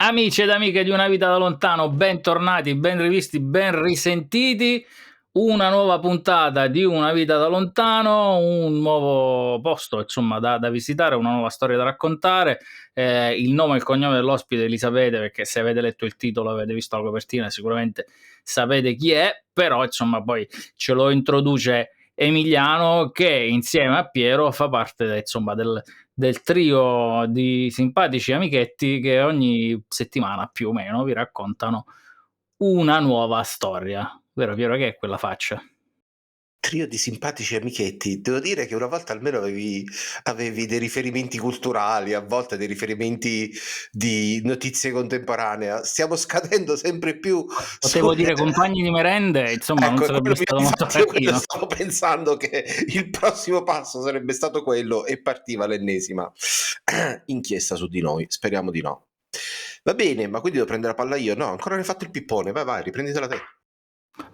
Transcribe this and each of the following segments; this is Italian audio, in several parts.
Amici ed amiche di Una vita da lontano, bentornati, ben rivisti, ben risentiti. Una nuova puntata di Una vita da lontano, un nuovo posto insomma da visitare, una nuova storia da raccontare. Il nome e il cognome dell'ospite li sapete, perché se avete letto il titolo, avete visto la copertina, sicuramente sapete chi è, però insomma poi ce lo introduce Emiliano, che insieme a Piero fa parte insomma del trio di simpatici amichetti che ogni settimana più o meno vi raccontano una nuova storia. Vero Piero, che è quella faccia? Trio di simpatici amichetti. Devo dire che una volta almeno avevi dei riferimenti culturali, a volte dei riferimenti di notizie contemporanee. Stiamo scadendo sempre più Potevo dire compagni di merende, insomma, non Ecco, sarebbe stato molto infatti io carino. stavo pensando che il prossimo passo sarebbe stato quello e partiva l'ennesima inchiesta su di noi. Speriamo di no. Va bene, ma quindi devo prendere la palla io? No, ancora non hai fatto il pippone. Vai, riprenditela te.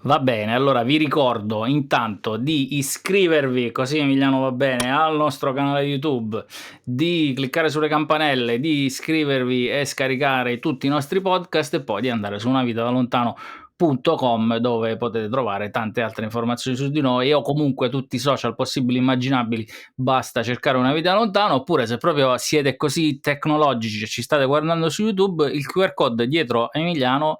Va bene, allora vi ricordo intanto di iscrivervi, così Emiliano va bene, al nostro canale YouTube, di cliccare sulle campanelle, di iscrivervi e scaricare tutti i nostri podcast e poi di andare su unavitadalontano.com, dove potete trovare tante altre informazioni su di noi o comunque tutti i social possibili e immaginabili. Basta cercare Una vita da lontano, oppure se proprio siete così tecnologici e ci state guardando su YouTube, il QR code dietro Emiliano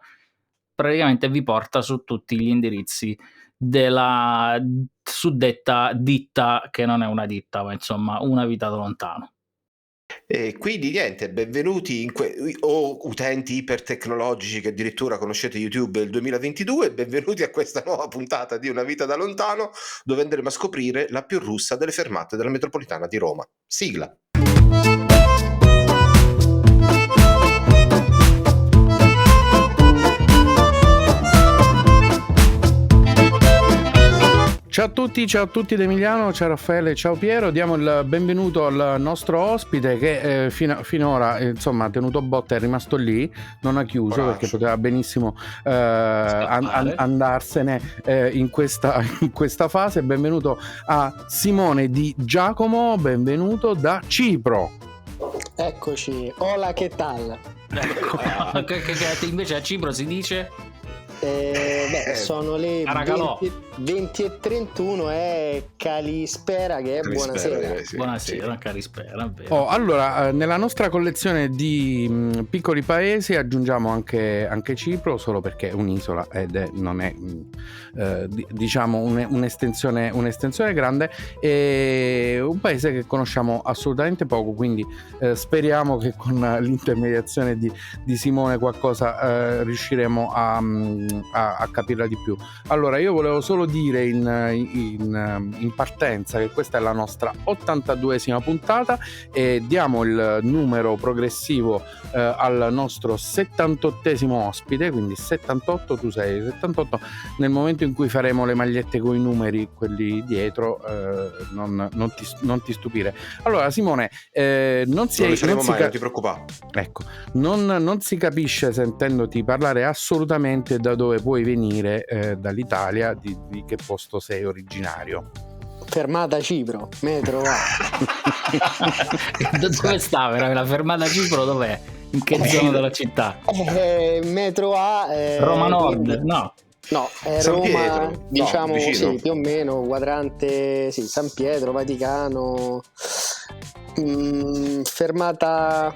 praticamente vi porta su tutti gli indirizzi della suddetta ditta, che non è una ditta, ma insomma Una vita da lontano. E quindi niente, benvenuti o utenti ipertecnologici che addirittura conoscete YouTube del 2022, benvenuti a questa nuova puntata di Una vita da lontano, dove andremo a scoprire la più russa delle fermate della metropolitana di Roma. Sigla. Ciao a tutti da Emiliano, ciao Raffaele, ciao Piero. Diamo il benvenuto al nostro ospite che finora insomma ha tenuto botta, è rimasto lì, non ha chiuso. Coraggio. Perché poteva benissimo andarsene in questa fase. Benvenuto a Simone Di Giacomo, benvenuto da Cipro. Eccoci, hola, che tal? Che invece a Cipro si dice? Sono le 20:31 e calispera, che è buonasera. Sì. Buonasera, calispera. Allora, nella nostra collezione di piccoli paesi aggiungiamo anche Cipro, solo perché è un'isola ed non è diciamo un'estensione grande, e un paese che conosciamo assolutamente poco, quindi speriamo che con l'intermediazione di Simone qualcosa riusciremo a capirla di più. Allora, io volevo solo dire in partenza che questa è la nostra 82esima puntata e diamo il numero progressivo al nostro 78esimo ospite, quindi 78, tu sei 78. Nel momento in cui faremo le magliette con i numeri, quelli dietro, non ti stupire. Allora Simone, non ti preoccupare. Ecco, non si capisce sentendoti parlare assolutamente da dove puoi venire dall'Italia, di che posto sei originario. Fermata Cipro, metro A. Dove sta la fermata Cipro? Dov'è? In che zona della città? Metro A. Roma Nord? No. No, è San Roma, Pietro, diciamo, no, sì, più o meno, quadrante, sì, San Pietro, Vaticano. Fermata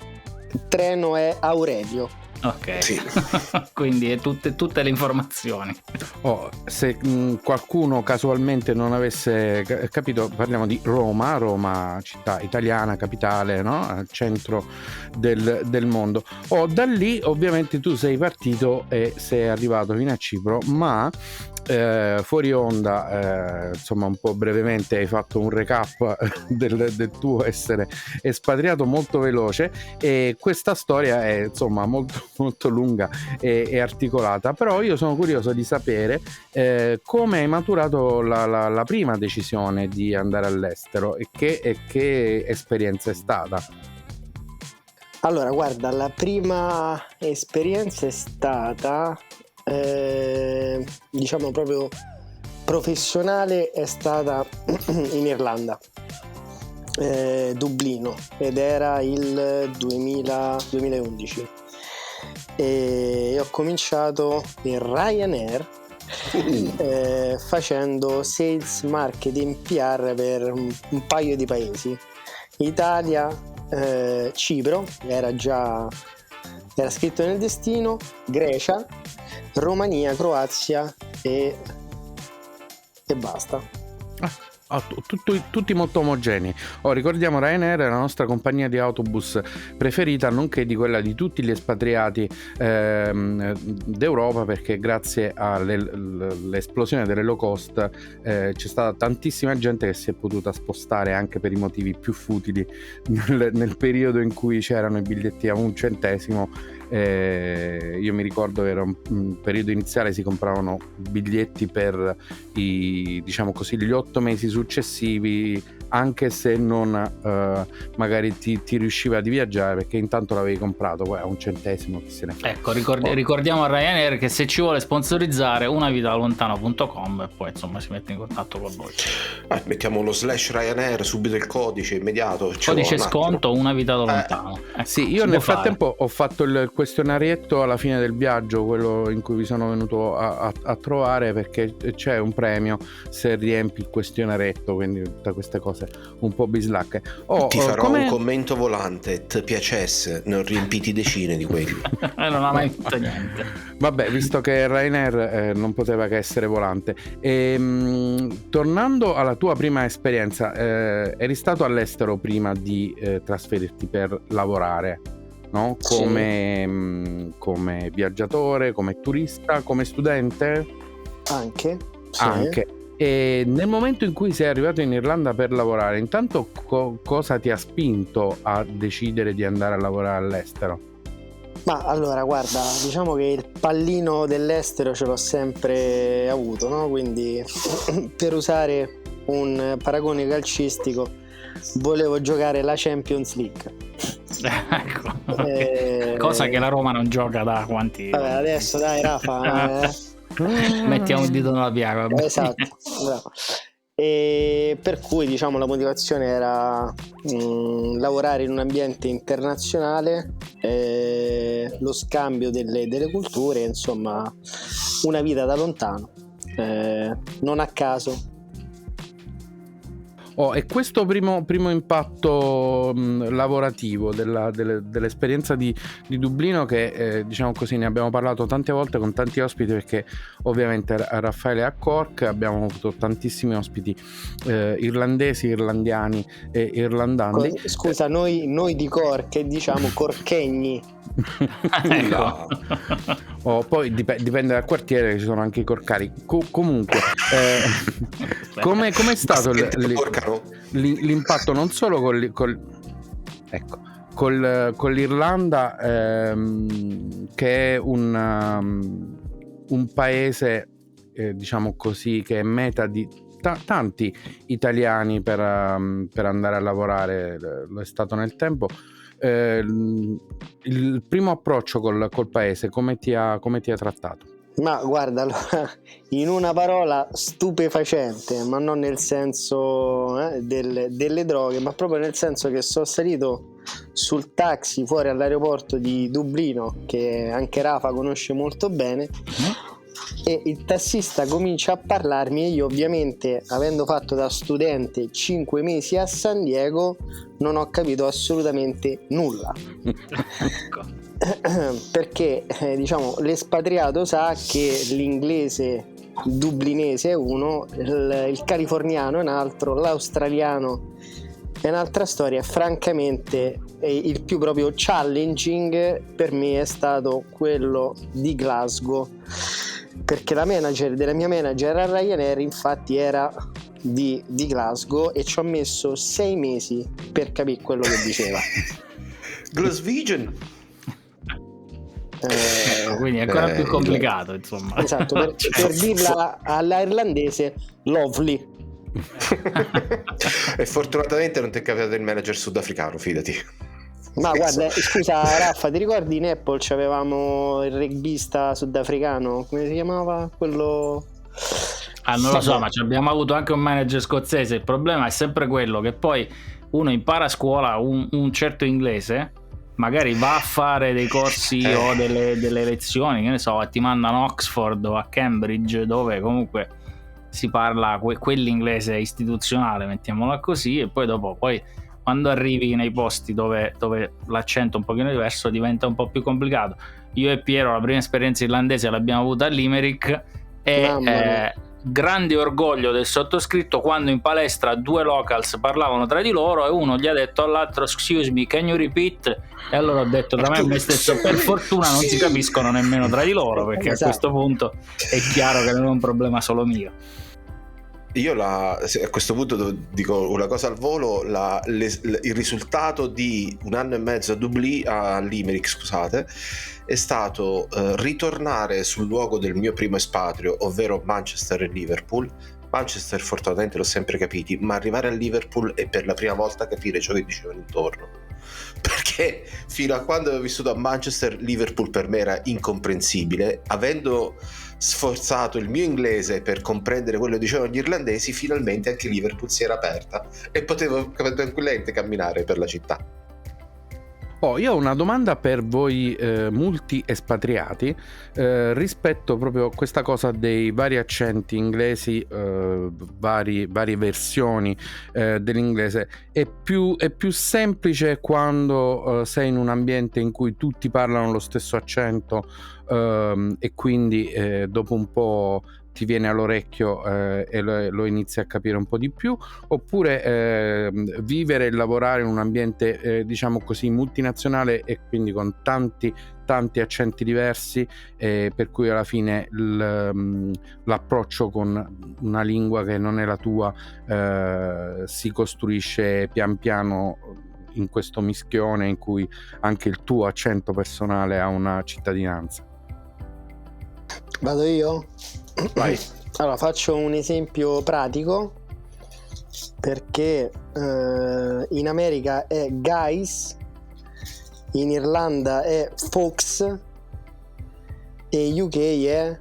treno è Aurelio. Ok, sì. Quindi tutte le informazioni. Se qualcuno casualmente non avesse capito, parliamo di Roma, città italiana, capitale, no? Al centro del mondo. Da lì ovviamente tu sei partito e sei arrivato fino a Cipro, ma fuori onda, insomma, un po' brevemente hai fatto un recap del tuo essere espatriato molto veloce, e questa storia è insomma molto lunga e articolata, però io sono curioso di sapere come hai maturato la prima decisione di andare all'estero e che esperienza è stata. Allora, guarda, la prima esperienza è stata diciamo proprio professionale, è stata in Irlanda, Dublino, ed era il 2011. e ho cominciato in Ryanair facendo sales, marketing, PR per un paio di paesi: Italia, Cipro, era scritto nel destino, Grecia, Romania, Croazia e basta. Tutti molto omogenei. Ricordiamo, Ryanair è la nostra compagnia di autobus preferita, nonché di quella di tutti gli espatriati d'Europa, perché grazie all'esplosione delle low cost c'è stata tantissima gente che si è potuta spostare anche per i motivi più futili nel periodo in cui c'erano i biglietti a 1 centesimo. Io mi ricordo che era un periodo iniziale, si compravano biglietti per diciamo così, gli 8 mesi successivi, anche se non magari ti riusciva di viaggiare, perché intanto l'avevi comprato poi a 1 centesimo, chi se ne fa. Ecco, ricordiamo a Ryanair che se ci vuole sponsorizzare, unavitalontano.com, e poi insomma si mette in contatto con noi. Mettiamo lo /Ryanair, subito il codice immediato, codice sconto Una Vita da Lontano. Ecco, sì, io nel frattempo ho fatto il questionarietto alla fine del viaggio, quello in cui vi sono venuto a trovare, perché c'è un premio se riempi il questionarietto, quindi da queste cose un po' bislacche. Ti farò un commento volante, ti piacesse, ne ho riempiti decine di quelli. Non ha mai fatto niente. Vabbè, visto che Ryanair non poteva che essere volante. Tornando alla tua prima esperienza, eri stato all'estero prima di trasferirti per lavorare, no? Come viaggiatore, come turista, come studente? Anche. Sì. Anche. E nel momento in cui sei arrivato in Irlanda per lavorare, intanto cosa ti ha spinto a decidere di andare a lavorare all'estero? Ma allora, guarda, diciamo che il pallino dell'estero ce l'ho sempre avuto, no? Quindi per usare un paragone calcistico, volevo giocare la Champions League. Ecco, cosa che la Roma non gioca da quanti... Vabbè, adesso dai Rafa, mettiamo il dito nella piaga. Esatto, bravo. E per cui, diciamo, la motivazione era lavorare in un ambiente internazionale, lo scambio delle culture, insomma, una vita da lontano, non a caso. E questo primo impatto lavorativo dell'esperienza di Dublino, che diciamo così, ne abbiamo parlato tante volte con tanti ospiti, perché ovviamente Raffaele a Cork, abbiamo avuto tantissimi ospiti irlandesi, irlandiani e irlandandi. Scusa, noi di Cork diciamo corchegni. Ecco. Poi dipende dal quartiere, che ci sono anche i corcari. Comunque com'è stato l'impatto non solo con l'Irlanda, che è un paese diciamo così, che è meta di tanti italiani per andare a lavorare, lo è stato nel tempo. Il primo approccio col paese come ti ha trattato? Ma guarda, allora, in una parola, stupefacente, ma non nel senso delle droghe, ma proprio nel senso che sono salito sul taxi fuori all'aeroporto di Dublino, che anche Rafa conosce molto bene, e il tassista comincia a parlarmi, e io ovviamente, avendo fatto da studente 5 mesi a San Diego, non ho capito assolutamente nulla. Perché diciamo, l'espatriato sa che l'inglese dublinese è uno, il californiano è un altro, l'australiano è un'altra storia. Francamente il più proprio challenging per me è stato quello di Glasgow, perché la manager della mia manager a Ryanair infatti era di Glasgow, e ci ho messo 6 mesi per capire quello che diceva. Glaswegian. Quindi è ancora più complicato, insomma. Esatto, per dirla alla irlandese, lovely. E fortunatamente non ti è capitato il manager sudafricano, fidati. Ma guarda, scusa Raffa, ti ricordi in Apple c'avevamo il rugbista sudafricano, come si chiamava quello? Non lo so, ma abbiamo avuto anche un manager scozzese. Il problema è sempre quello che poi uno impara a scuola un certo inglese, magari va a fare dei corsi o delle lezioni, che ne so, ti mandano a Oxford o a Cambridge, dove comunque si parla quell'inglese istituzionale, mettiamola così, e poi dopo quando arrivi nei posti dove l'accento è un pochino diverso diventa un po' più complicato. Io e Piero la prima esperienza irlandese l'abbiamo avuta a Limerick e grande orgoglio del sottoscritto quando in palestra due locals parlavano tra di loro e uno gli ha detto all'altro excuse me, can you repeat? E allora ho detto tra me stesso, per fortuna non si capiscono nemmeno tra di loro, perché a questo punto è chiaro che non è un problema solo mio. Io a questo punto dico una cosa al volo, il risultato di un anno e mezzo a Limerick, scusate, è stato ritornare sul luogo del mio primo espatrio, ovvero Manchester e Liverpool. Manchester fortunatamente l'ho sempre capiti, ma arrivare a Liverpool e per la prima volta capire ciò che dicevano intorno, perché fino a quando avevo vissuto a Manchester, Liverpool per me era incomprensibile. Avendo sforzato il mio inglese per comprendere quello che dicevano gli irlandesi, finalmente anche Liverpool si era aperta e potevo tranquillamente camminare per la città. Io ho una domanda per voi multi-espatriati rispetto proprio a questa cosa dei vari accenti inglesi, varie versioni dell'inglese. È più semplice quando sei in un ambiente in cui tutti parlano lo stesso accento e quindi dopo un po' ti viene all'orecchio e lo inizi a capire un po' di più, oppure vivere e lavorare in un ambiente diciamo così multinazionale e quindi con tanti accenti diversi, per cui alla fine l'approccio con una lingua che non è la tua si costruisce pian piano in questo mischione in cui anche il tuo accento personale ha una cittadinanza. Vado io? Vai. Allora faccio un esempio pratico, perché in America è guys, in Irlanda è folks e UK è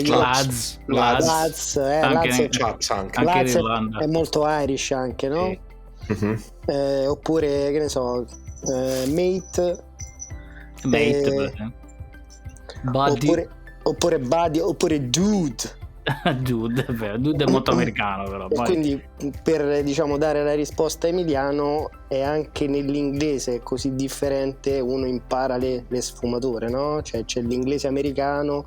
lads, Anche lads in Irlanda è molto Irish anche, no? Oppure che ne so, mate, buddy. oppure buddy, oppure dude. Dude è molto americano, però e quindi per diciamo dare la risposta a Emiliano, è anche nell'inglese così differente, uno impara le sfumature, no? Cioè c'è l'inglese americano,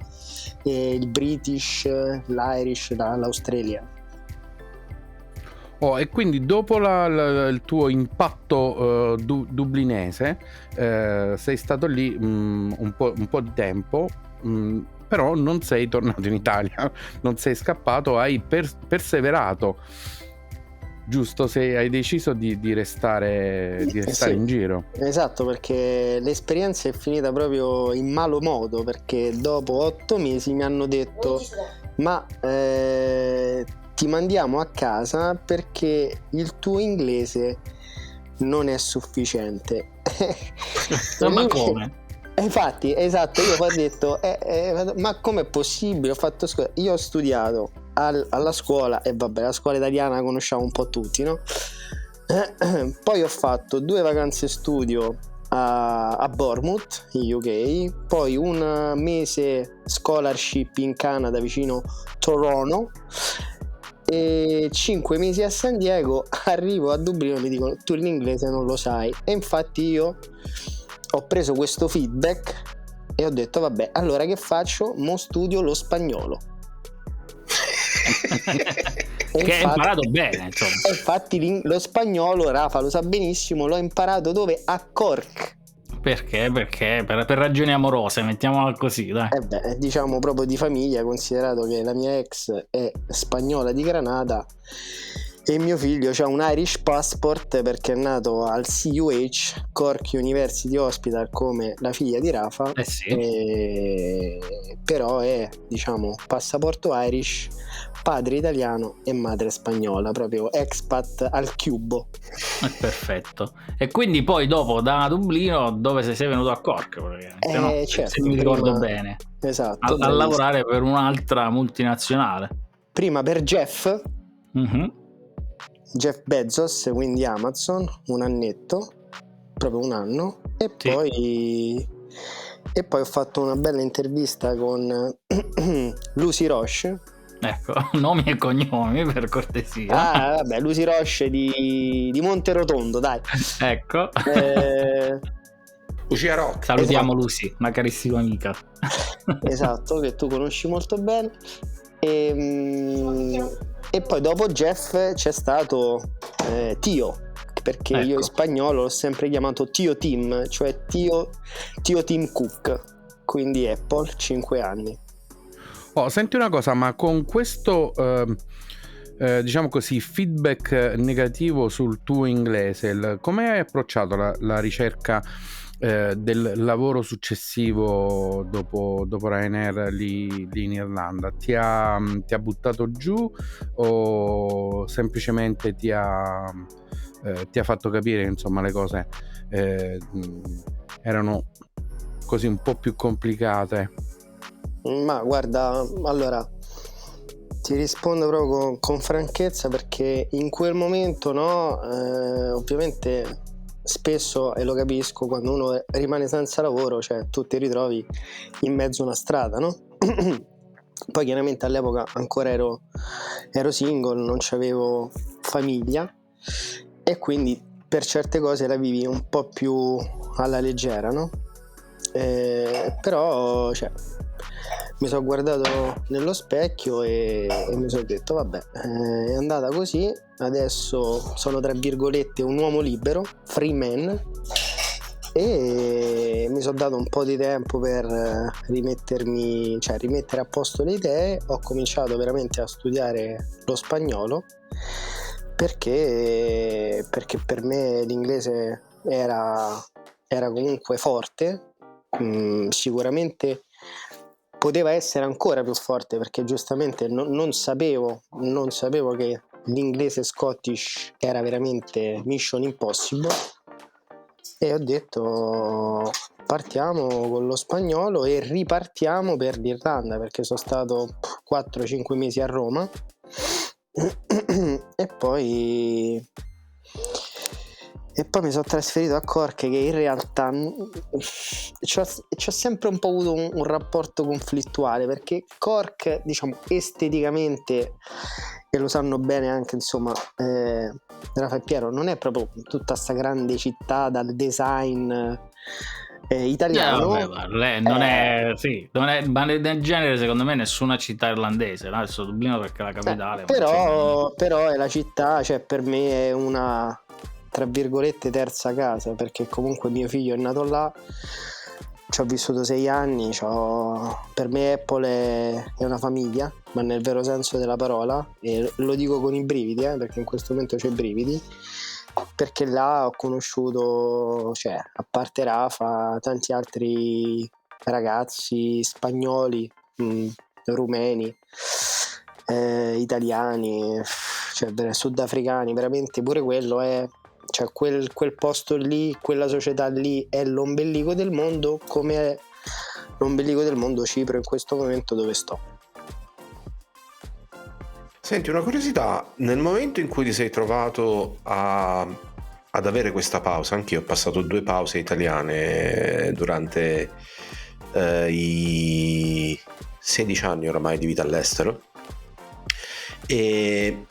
il British, l'Irish, l'Australia. E quindi dopo il tuo impatto dublinese sei stato lì un po' di tempo, però non sei tornato in Italia, non sei scappato, hai perseverato, giusto? Hai deciso di restare Sì, in giro. Esatto, perché l'esperienza è finita proprio in malo modo, perché dopo 8 mesi mi hanno detto ma ti mandiamo a casa perché il tuo inglese non è sufficiente. Ma come? Infatti, esatto, io ho detto ma com'è possibile? Ho fatto io ho studiato alla scuola, e vabbè, la scuola italiana la conosciamo un po' tutti, no? Poi ho fatto 2 vacanze studio a Bournemouth in UK, poi un mese scholarship in Canada vicino Toronto e 5 mesi a San Diego. Arrivo a Dublino e mi dicono tu l'inglese non lo sai, e infatti io ho preso questo feedback e ho detto vabbè, allora che faccio? Mo studio lo spagnolo. Che hai imparato bene, insomma. Infatti lo spagnolo, Rafa lo sa benissimo, l'ho imparato dove? A Cork. Perché? Per ragioni amorose, mettiamola così, dai. Diciamo proprio di famiglia, considerato che la mia ex è spagnola di Granada e mio figlio ha un Irish passport perché è nato al CUH, Cork University Hospital, come la figlia di Rafa. Sì. Però è, diciamo, passaporto Irish, padre italiano e madre spagnola, proprio expat al cubo. Perfetto. E quindi poi dopo da Dublino dove sei venuto a Cork, no? Certo, se mi ricordo bene. Esatto. A lavorare per un'altra multinazionale. Prima per Jeff. Mm-hmm. Jeff Bezos, quindi Amazon, un annetto, proprio un anno, e Sì. poi ho fatto una bella intervista con Lucy Roche. Ecco, nomi e cognomi per cortesia. Ah, vabbè, Lucy Roche di Monterotondo, dai. Ecco. Lucia Rock. Salutiamo Esatto. Lucy, una carissima amica. Esatto, che tu conosci molto bene. E poi dopo Jeff c'è stato Tio, perché io in Ecco. spagnolo l'ho sempre chiamato Tio Tim, cioè Tio Tim Cook, quindi Apple, 5 anni. Senti una cosa, ma con questo diciamo così feedback negativo sul tuo inglese, come hai approcciato la ricerca del lavoro successivo dopo Ryanair lì in Irlanda? Ti ha buttato giù o semplicemente ti ha fatto capire che insomma le cose erano così un po' più complicate? Ma guarda, allora ti rispondo proprio con franchezza, perché in quel momento ovviamente spesso, e lo capisco, quando uno rimane senza lavoro, cioè tu ti ritrovi in mezzo a una strada, no? Poi chiaramente all'epoca ancora ero single, non c'avevo famiglia, e quindi per certe cose la vivi un po' più alla leggera, no? Però cioè, mi sono guardato nello specchio e mi sono detto vabbè, è andata così, adesso sono tra virgolette un uomo libero, free man, e mi sono dato un po' di tempo per rimettere a posto le idee. Ho cominciato veramente a studiare lo spagnolo, perché per me l'inglese era comunque forte. Sicuramente poteva essere ancora più forte, perché giustamente non sapevo che l'inglese Scottish era veramente mission impossible, e ho detto partiamo con lo spagnolo e ripartiamo per l'Irlanda, perché sono stato 4-5 mesi a Roma e poi mi sono trasferito a Cork, che in realtà c'ho sempre un po' avuto un rapporto conflittuale, perché Cork, diciamo, esteticamente, e lo sanno bene anche insomma Rafa e Piero, non è proprio tutta sta grande città dal design italiano. Vabbè, non è, sì, non è, ma nel genere secondo me nessuna città irlandese, no? Adesso Dublino perché è la capitale, ma insomma, però è la città, cioè per me è una, tra virgolette, terza casa, perché comunque mio figlio è nato là, ci ho vissuto 6 anni, per me Apple è una famiglia, ma nel vero senso della parola, e lo dico con i brividi, perché in questo momento c'ho i brividi, perché là ho conosciuto, cioè, a parte Rafa, tanti altri ragazzi spagnoli, rumeni, italiani, cioè sudafricani, veramente pure quello è, cioè quel posto lì, quella società lì è l'ombelico del mondo, come è l'ombelico del mondo Cipro in questo momento dove sto. Senti, una curiosità, nel momento in cui ti sei trovato ad avere questa pausa, anch'io ho passato 2 pause italiane durante i 16 anni oramai di vita all'estero, e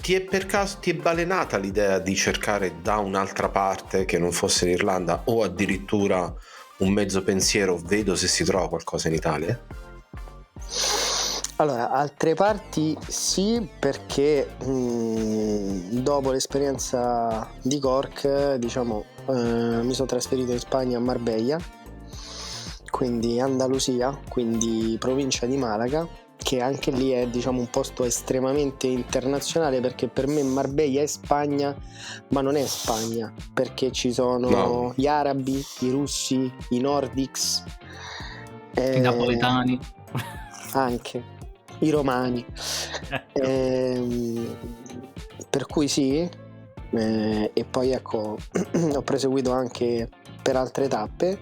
ti è balenata l'idea di cercare da un'altra parte che non fosse l'Irlanda, o addirittura un mezzo pensiero, vedo se si trova qualcosa in Italia? Allora, altre parti sì, perché dopo l'esperienza di Cork, diciamo, mi sono trasferito in Spagna, a Marbella, quindi Andalusia, quindi provincia di Malaga, che anche lì è, diciamo, un posto estremamente internazionale, perché per me Marbella è Spagna, ma non è Spagna, perché ci sono gli arabi, i russi, i nordics, i napoletani, anche i romani, per cui sì, e poi ecco ho proseguito anche per altre tappe,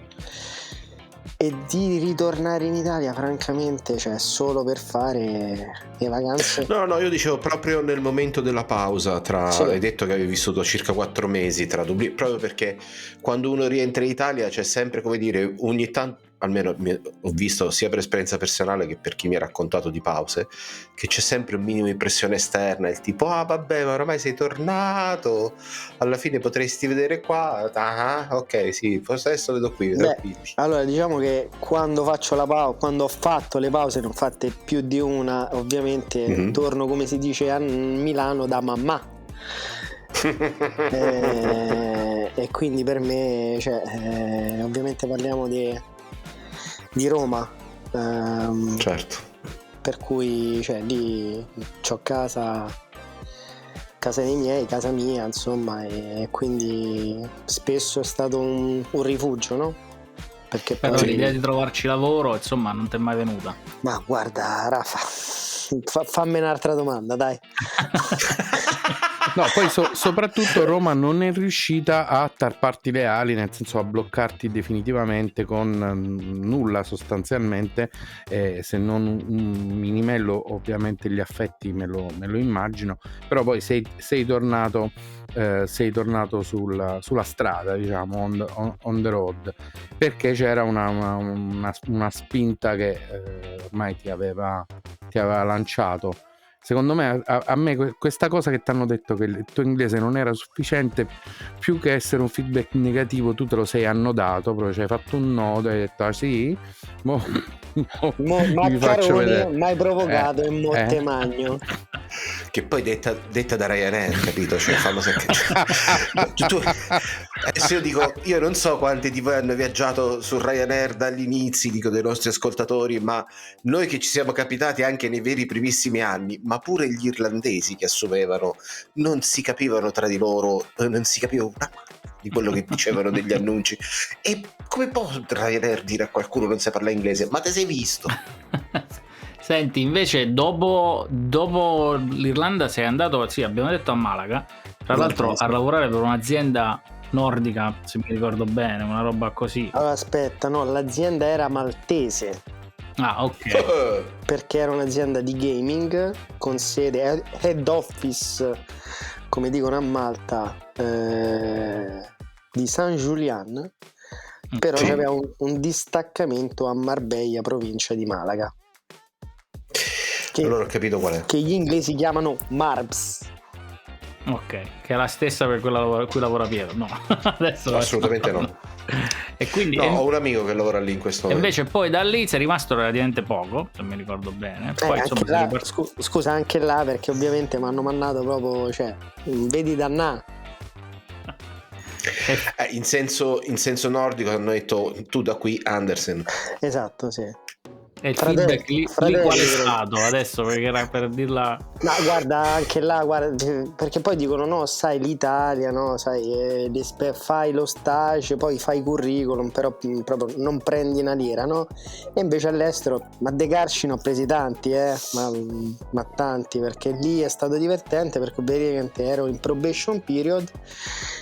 e di ritornare in Italia, francamente, cioè solo per fare le vacanze. No, io dicevo proprio nel momento della pausa tra, Sì. hai detto che avevi vissuto circa 4 mesi tra Dublino, proprio perché quando uno rientra in Italia c'è sempre, come dire, ogni tanto, almeno ho visto sia per esperienza personale che per chi mi ha raccontato di pause, che c'è sempre un minimo di pressione esterna, il tipo vabbè, ma ormai sei tornato, alla fine potresti vedere qua, ok, sì, forse adesso vedo qui. Allora diciamo che quando faccio quando ho fatto le pause, ne ho fatte più di una, ovviamente torno, come si dice a Milano, da mamma. E quindi per me, cioè, ovviamente parliamo di Roma, Certo. per cui, cioè, lì c'ho casa dei miei, casa mia, insomma, e quindi spesso è stato un rifugio, no? Perché Però poi l'idea di trovarci lavoro, insomma, non ti è mai venuta? ma guarda, Rafa, fammi un'altra domanda, dai. No, poi soprattutto Roma non è riuscita a tarparti le ali, nel senso a bloccarti definitivamente con nulla sostanzialmente, se non un minimello, ovviamente gli affetti me lo immagino, però poi sei tornato sulla strada, diciamo, on the road, perché c'era una spinta che ormai ti aveva lanciato. Secondo me, a me questa cosa che ti hanno detto che il tuo inglese non era sufficiente, più che essere un feedback negativo, tu te lo sei annodato, proprio ci hai fatto un nodo e hai detto sì, vi faccio vedere. Mai provocato e molte magno. Che poi detta da Ryanair, capito? Cioè, adesso io dico, io non so quanti di voi hanno viaggiato su Ryanair dagli inizi, dico, dei nostri ascoltatori, ma noi che ci siamo capitati anche nei veri primissimi anni, ma pure gli irlandesi che assumevano, non si capivano tra di loro, non si capiva una di quello che dicevano degli annunci. E come può Ryanair dire a qualcuno non sa parlare inglese? Ma te sei visto? Senti, invece dopo l'Irlanda sei andato, sì, abbiamo detto, a Malaga, tra l'altro a lavorare per un'azienda nordica, se mi ricordo bene, una roba così. Allora, aspetta, no, l'azienda era maltese. Ah, ok. Perché era un'azienda di gaming con sede head office, come dicono a Malta, di San Julian, però c'aveva un distaccamento a Marbella, provincia di Malaga. Allora ho capito qual è. Che gli inglesi chiamano Marbs. Ok, che è la stessa per quella cui lavora Piero. No, adesso assolutamente no. E quindi ho un amico che lavora lì in questo momento. Invece poi da lì sei rimasto relativamente poco, se mi ricordo bene. Poi insomma scusa, anche là, perché ovviamente mi hanno mandato proprio, cioè, vedi dannà. In senso nordico hanno detto tu da qui Andersen. Esatto, sì. E il feedback lì qual è stato adesso, perché era per dirla. Ma guarda, anche là, perché poi dicono no, sai, l'Italia, no, sai, fai lo stage, poi fai curriculum, però proprio non prendi una lira, no? E invece all'estero, ma de carci ne ho presi tanti, ma tanti, perché lì è stato divertente, perché ovviamente ero in probation period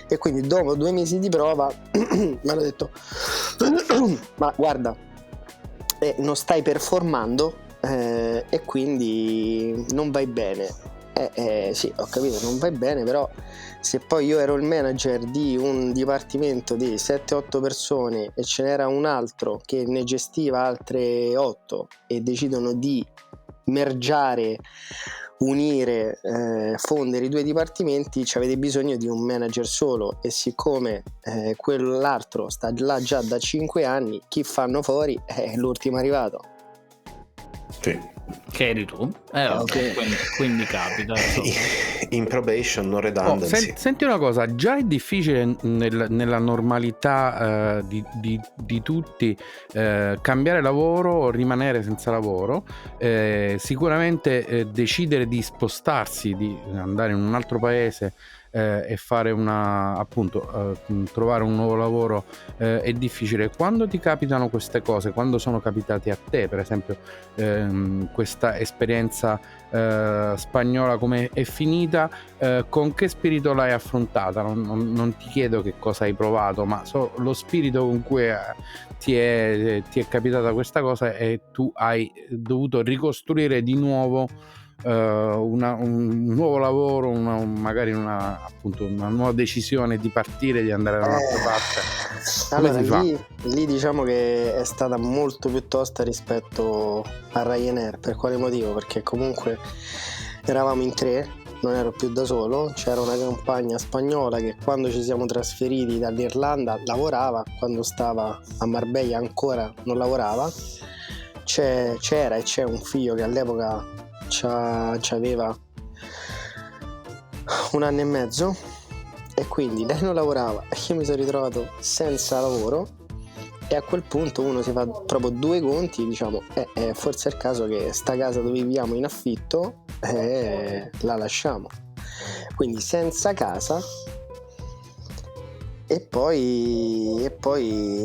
e quindi dopo 2 mesi di prova mi hanno detto ma guarda, non stai performando, e quindi non vai bene. Sì, ho capito, non vai bene, però se poi io ero il manager di un dipartimento di 7-8 persone e ce n'era un altro che ne gestiva altre 8 e decidono di mergiare, unire, fondere i 2 dipartimenti, avete bisogno di un manager solo, e siccome quell'altro sta là già da 5 anni, chi fanno fuori è l'ultimo arrivato. Sì. Che eri tu, okay. quindi capita in probation, no redundancy. Senti una cosa, già è difficile nella normalità di tutti cambiare lavoro o rimanere senza lavoro, sicuramente decidere di spostarsi, di andare in un altro paese e fare trovare un nuovo lavoro è difficile. Quando ti capitano queste cose, quando sono capitate a te, per esempio questa esperienza spagnola come è finita, con che spirito l'hai affrontata? Non ti chiedo che cosa hai provato, ma lo spirito con cui ti è capitata questa cosa e tu hai dovuto ricostruire di nuovo un nuovo lavoro, magari una nuova decisione di partire, di andare da un'altra parte. Come Allora, si fa? lì diciamo che è stata molto più tosta rispetto a Ryanair. Per quale motivo? Perché comunque eravamo in 3, non ero più da solo, c'era una compagna spagnola che quando ci siamo trasferiti dall'Irlanda lavorava, quando stava a Marbella ancora non lavorava. C'era e c'è un figlio che all'epoca c'aveva 1 anno e mezzo, e quindi lei non lavorava e io mi sono ritrovato senza lavoro, e a quel punto uno si fa proprio 2 conti, diciamo forse è il caso che sta casa dove viviamo in affitto la lasciamo, quindi senza casa. E poi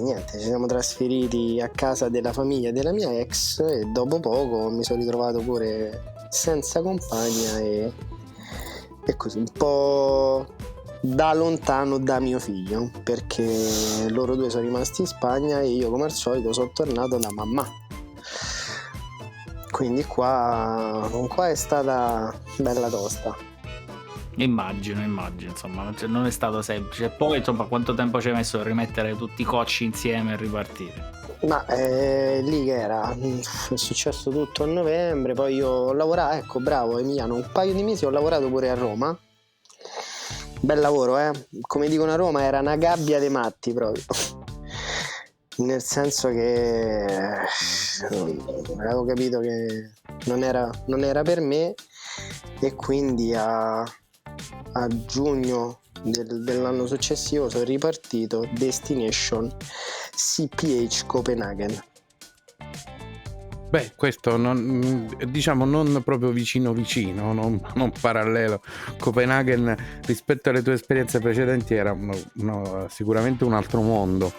niente, ci siamo trasferiti a casa della famiglia della mia ex, e dopo poco mi sono ritrovato pure senza compagna e così, un po' da lontano da mio figlio, perché loro 2 sono rimasti in Spagna e io come al solito sono tornato da mamma. Quindi qua è stata bella tosta. Immagino, insomma, non è stato semplice. Poi, insomma, quanto tempo ci hai messo a rimettere tutti i cocci insieme e ripartire? Ma lì che era, è successo tutto a novembre, poi io ho lavorato, ecco, bravo Emiliano, un paio di mesi ho lavorato pure a Roma. Bel lavoro, come dicono a Roma, era una gabbia dei matti proprio. Nel senso che avevo capito che non era per me, e quindi a giugno dell'anno successivo sono ripartito destination CPH Copenaghen. Beh, questo diciamo non proprio vicino, non parallelo. Copenaghen rispetto alle tue esperienze precedenti era sicuramente un altro mondo.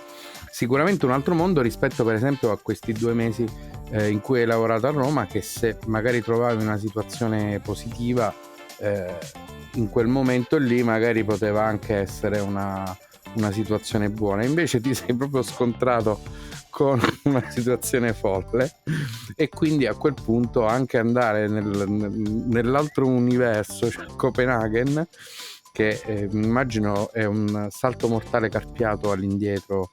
Sicuramente un altro mondo rispetto per esempio a questi 2 mesi in cui hai lavorato a Roma, che se magari trovavi una situazione positiva in quel momento lì magari poteva anche essere una situazione buona, invece ti sei proprio scontrato con una situazione folle, e quindi a quel punto anche andare nell'altro universo, cioè Copenaghen, che immagino è un salto mortale carpiato all'indietro,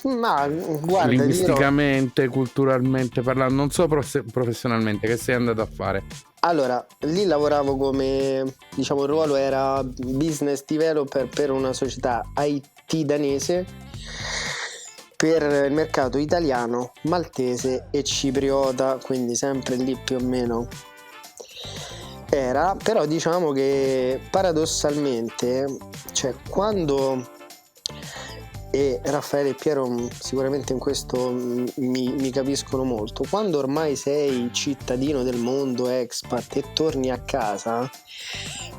Ma guarda, linguisticamente, culturalmente parlando, non so professionalmente che sei andato a fare. Allora, lì lavoravo come, diciamo, il ruolo era business developer per una società IT danese per il mercato italiano, maltese e cipriota, quindi sempre lì più o meno era. Però diciamo che paradossalmente, cioè quando, e Raffaele e Piero sicuramente in questo mi capiscono molto, quando ormai sei cittadino del mondo, expat, e torni a casa,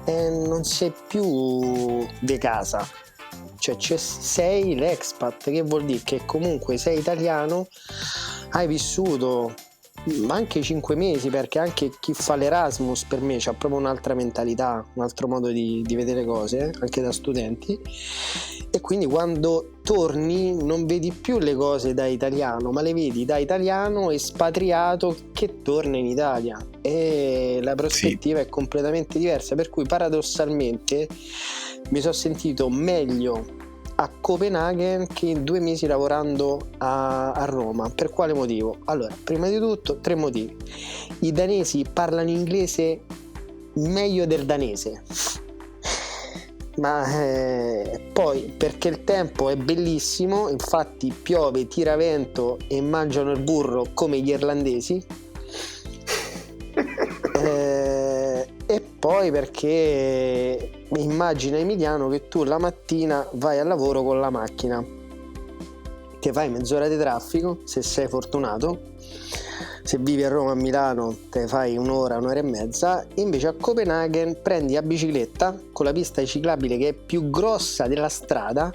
non sei più di casa, cioè sei l'expat, che vuol dire che comunque sei italiano, hai vissuto anche 5 mesi, perché anche chi fa l'Erasmus per me c'ha proprio un'altra mentalità, un altro modo di vedere cose, anche da studenti, e quindi quando torni non vedi più le cose da italiano, ma le vedi da italiano espatriato che torna in Italia, e la prospettiva è completamente diversa, per cui paradossalmente mi sono sentito meglio a Copenaghen che in 2 mesi lavorando a Roma. Per quale motivo? Allora, prima di tutto 3 motivi. I danesi parlano inglese meglio del danese, ma poi perché il tempo è bellissimo, infatti piove, tira vento e mangiano il burro come gli irlandesi. E poi perché immagina, Emiliano, che tu la mattina vai al lavoro con la macchina, ti fai mezz'ora di traffico se sei fortunato, se vivi a Roma, a Milano te fai un'ora e mezza, invece a Copenaghen prendi la bicicletta con la pista ciclabile che è più grossa della strada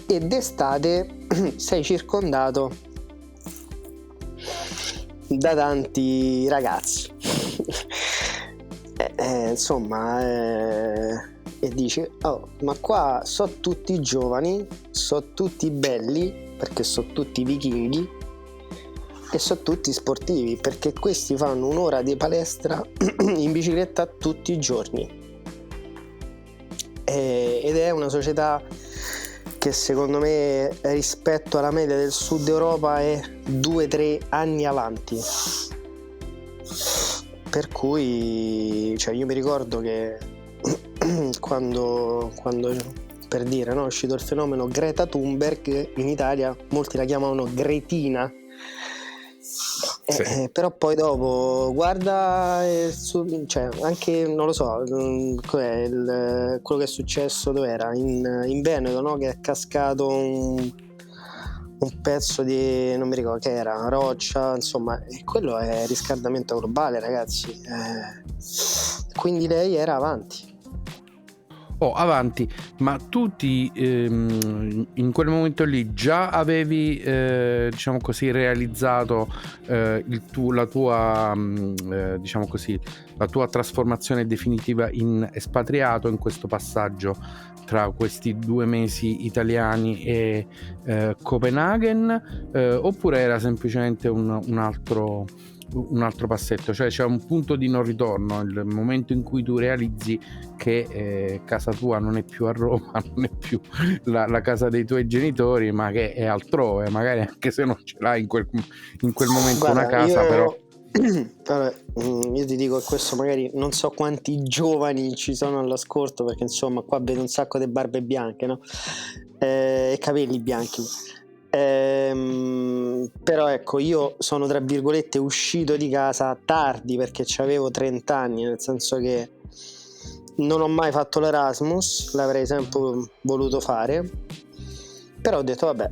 e d'estate sei circondato da tanti ragazzi. Insomma, e dici, oh, ma qua so tutti giovani, so tutti belli perché so tutti vichinghi e so tutti sportivi perché questi fanno un'ora di palestra in bicicletta tutti i giorni. Ed è una società che secondo me rispetto alla media del sud Europa è 2-3 anni avanti, per cui cioè io mi ricordo che quando per dire, no, è uscito il fenomeno Greta Thunberg, in Italia molti la chiamavano Gretina. Sì. Però poi dopo guarda cioè anche non lo so quello che è successo dov'era in Veneto, no? Che è cascato un pezzo di non mi ricordo che era roccia, insomma, e quello è riscaldamento globale, ragazzi, quindi lei era avanti. Avanti, ma tu in quel momento lì già avevi diciamo così realizzato la tua diciamo così la tua trasformazione definitiva in espatriato in questo passaggio tra questi 2 mesi italiani e Copenaghen, oppure era semplicemente un altro passetto, cioè c'è un punto di non ritorno, il momento in cui tu realizzi che casa tua non è più a Roma, non è più la casa dei tuoi genitori, ma che è altrove, magari anche se non ce l'hai in quel momento. Guarda, una casa però allora, io ti dico che questo magari non so quanti giovani ci sono all'ascolto, perché insomma qua vedo un sacco di barbe bianche, no? E capelli bianchi. Però ecco, io sono tra virgolette uscito di casa tardi perché avevo 30 anni, nel senso che non ho mai fatto l'Erasmus, l'avrei sempre voluto fare, però ho detto vabbè,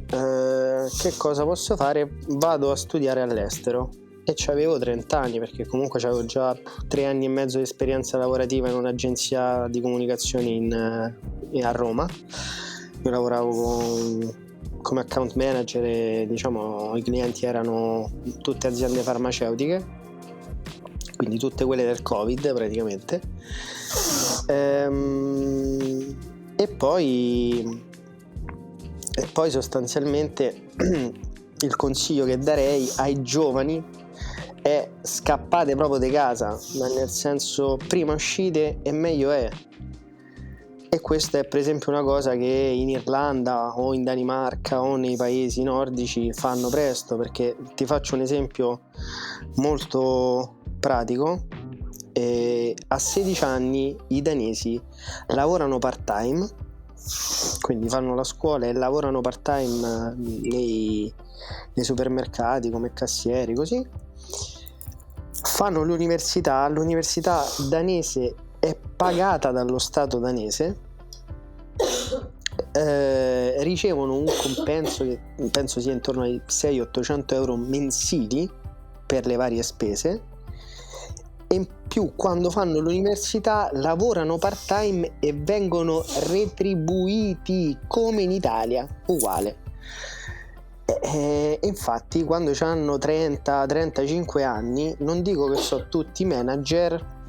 che cosa posso fare? Vado a studiare all'estero. E c'avevo 30 anni perché comunque avevo già 3 anni e mezzo di esperienza lavorativa in un'agenzia di comunicazioni a Roma. Io lavoravo come account manager e diciamo i clienti erano tutte aziende farmaceutiche, quindi tutte quelle del Covid praticamente. E poi sostanzialmente il consiglio che darei ai giovani è scappate proprio di casa, ma nel senso prima uscite e meglio è. E questa è per esempio una cosa che in Irlanda o in Danimarca o nei paesi nordici fanno presto, perché ti faccio un esempio molto pratico. A 16 anni i danesi lavorano part-time, quindi fanno la scuola e lavorano part-time nei supermercati come cassieri, così. Fanno l'università danese è pagata dallo Stato danese, ricevono un compenso che penso sia intorno ai 600-800 euro mensili per le varie spese, e in più quando fanno l'università lavorano part time e vengono retribuiti come in Italia, uguale. Infatti quando hanno 30-35 anni, non dico che sono tutti manager,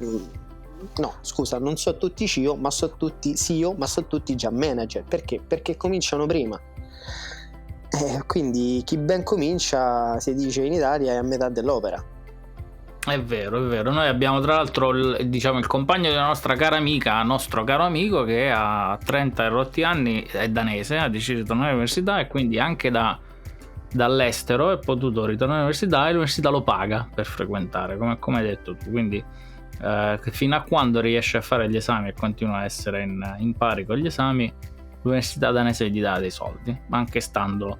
no scusa, non so tutti CEO, ma so tutti CEO, ma so tutti già manager. Perché cominciano prima, quindi chi ben comincia, si dice in Italia, è a metà dell'opera. È vero, noi abbiamo tra l'altro il compagno della nostra cara amica, nostro caro amico, che a 30 e rotti anni è danese, ha deciso di tornare all'università e quindi anche dall'estero è potuto ritornare all'università e l'università lo paga per frequentare, come hai detto tu, quindi fino a quando riesce a fare gli esami e continua a essere in pari con gli esami, l'università danese gli dà dei soldi, anche stando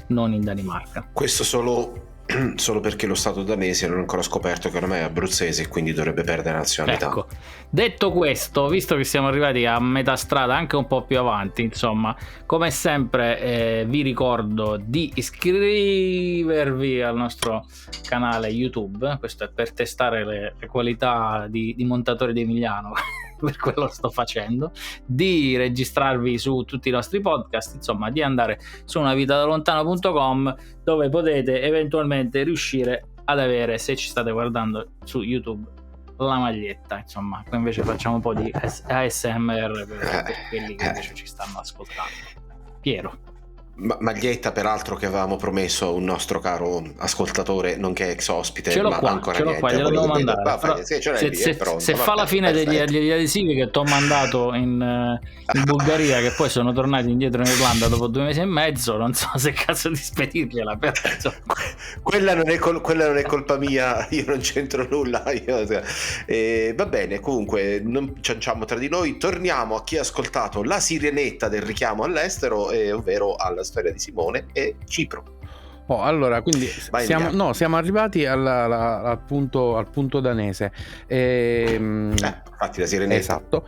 non in Danimarca. Questo solo solo perché lo Stato danese non ha ancora scoperto che ormai è abruzzese e quindi dovrebbe perdere nazionalità. Ecco, detto questo, visto che siamo arrivati a metà strada, anche un po' più avanti, insomma, come sempre vi ricordo di iscrivervi al nostro canale YouTube. Questo è per testare le qualità di montatore di Emiliano per quello sto facendo, di registrarvi su tutti i nostri podcast, insomma di andare su unavitadalontano.com, dove potete eventualmente riuscire ad avere, se ci state guardando su YouTube, la maglietta. Insomma, qua invece facciamo un po' di ASMR per quelli che invece ci stanno ascoltando. Piero. Maglietta peraltro che avevamo promesso a un nostro caro ascoltatore nonché ex ospite, Ce l'ho ma qua, ancora ce l'ho niente. qua, glielo devo mandare. Però, se fa la fine degli adesivi che ti ho mandato in Bulgaria, che poi sono tornati indietro in Irlanda dopo 2 mesi e mezzo, non so se cazzo di spedirgliela, però quella non è colpa mia, io non c'entro nulla. Va bene, comunque non cianciamo tra di noi, torniamo a chi ha ascoltato la sirenetta del richiamo all'estero, ovvero alla storia di Simone e Cipro. Allora, quindi siamo arrivati al punto danese. Infatti la sirenetta. Esatto.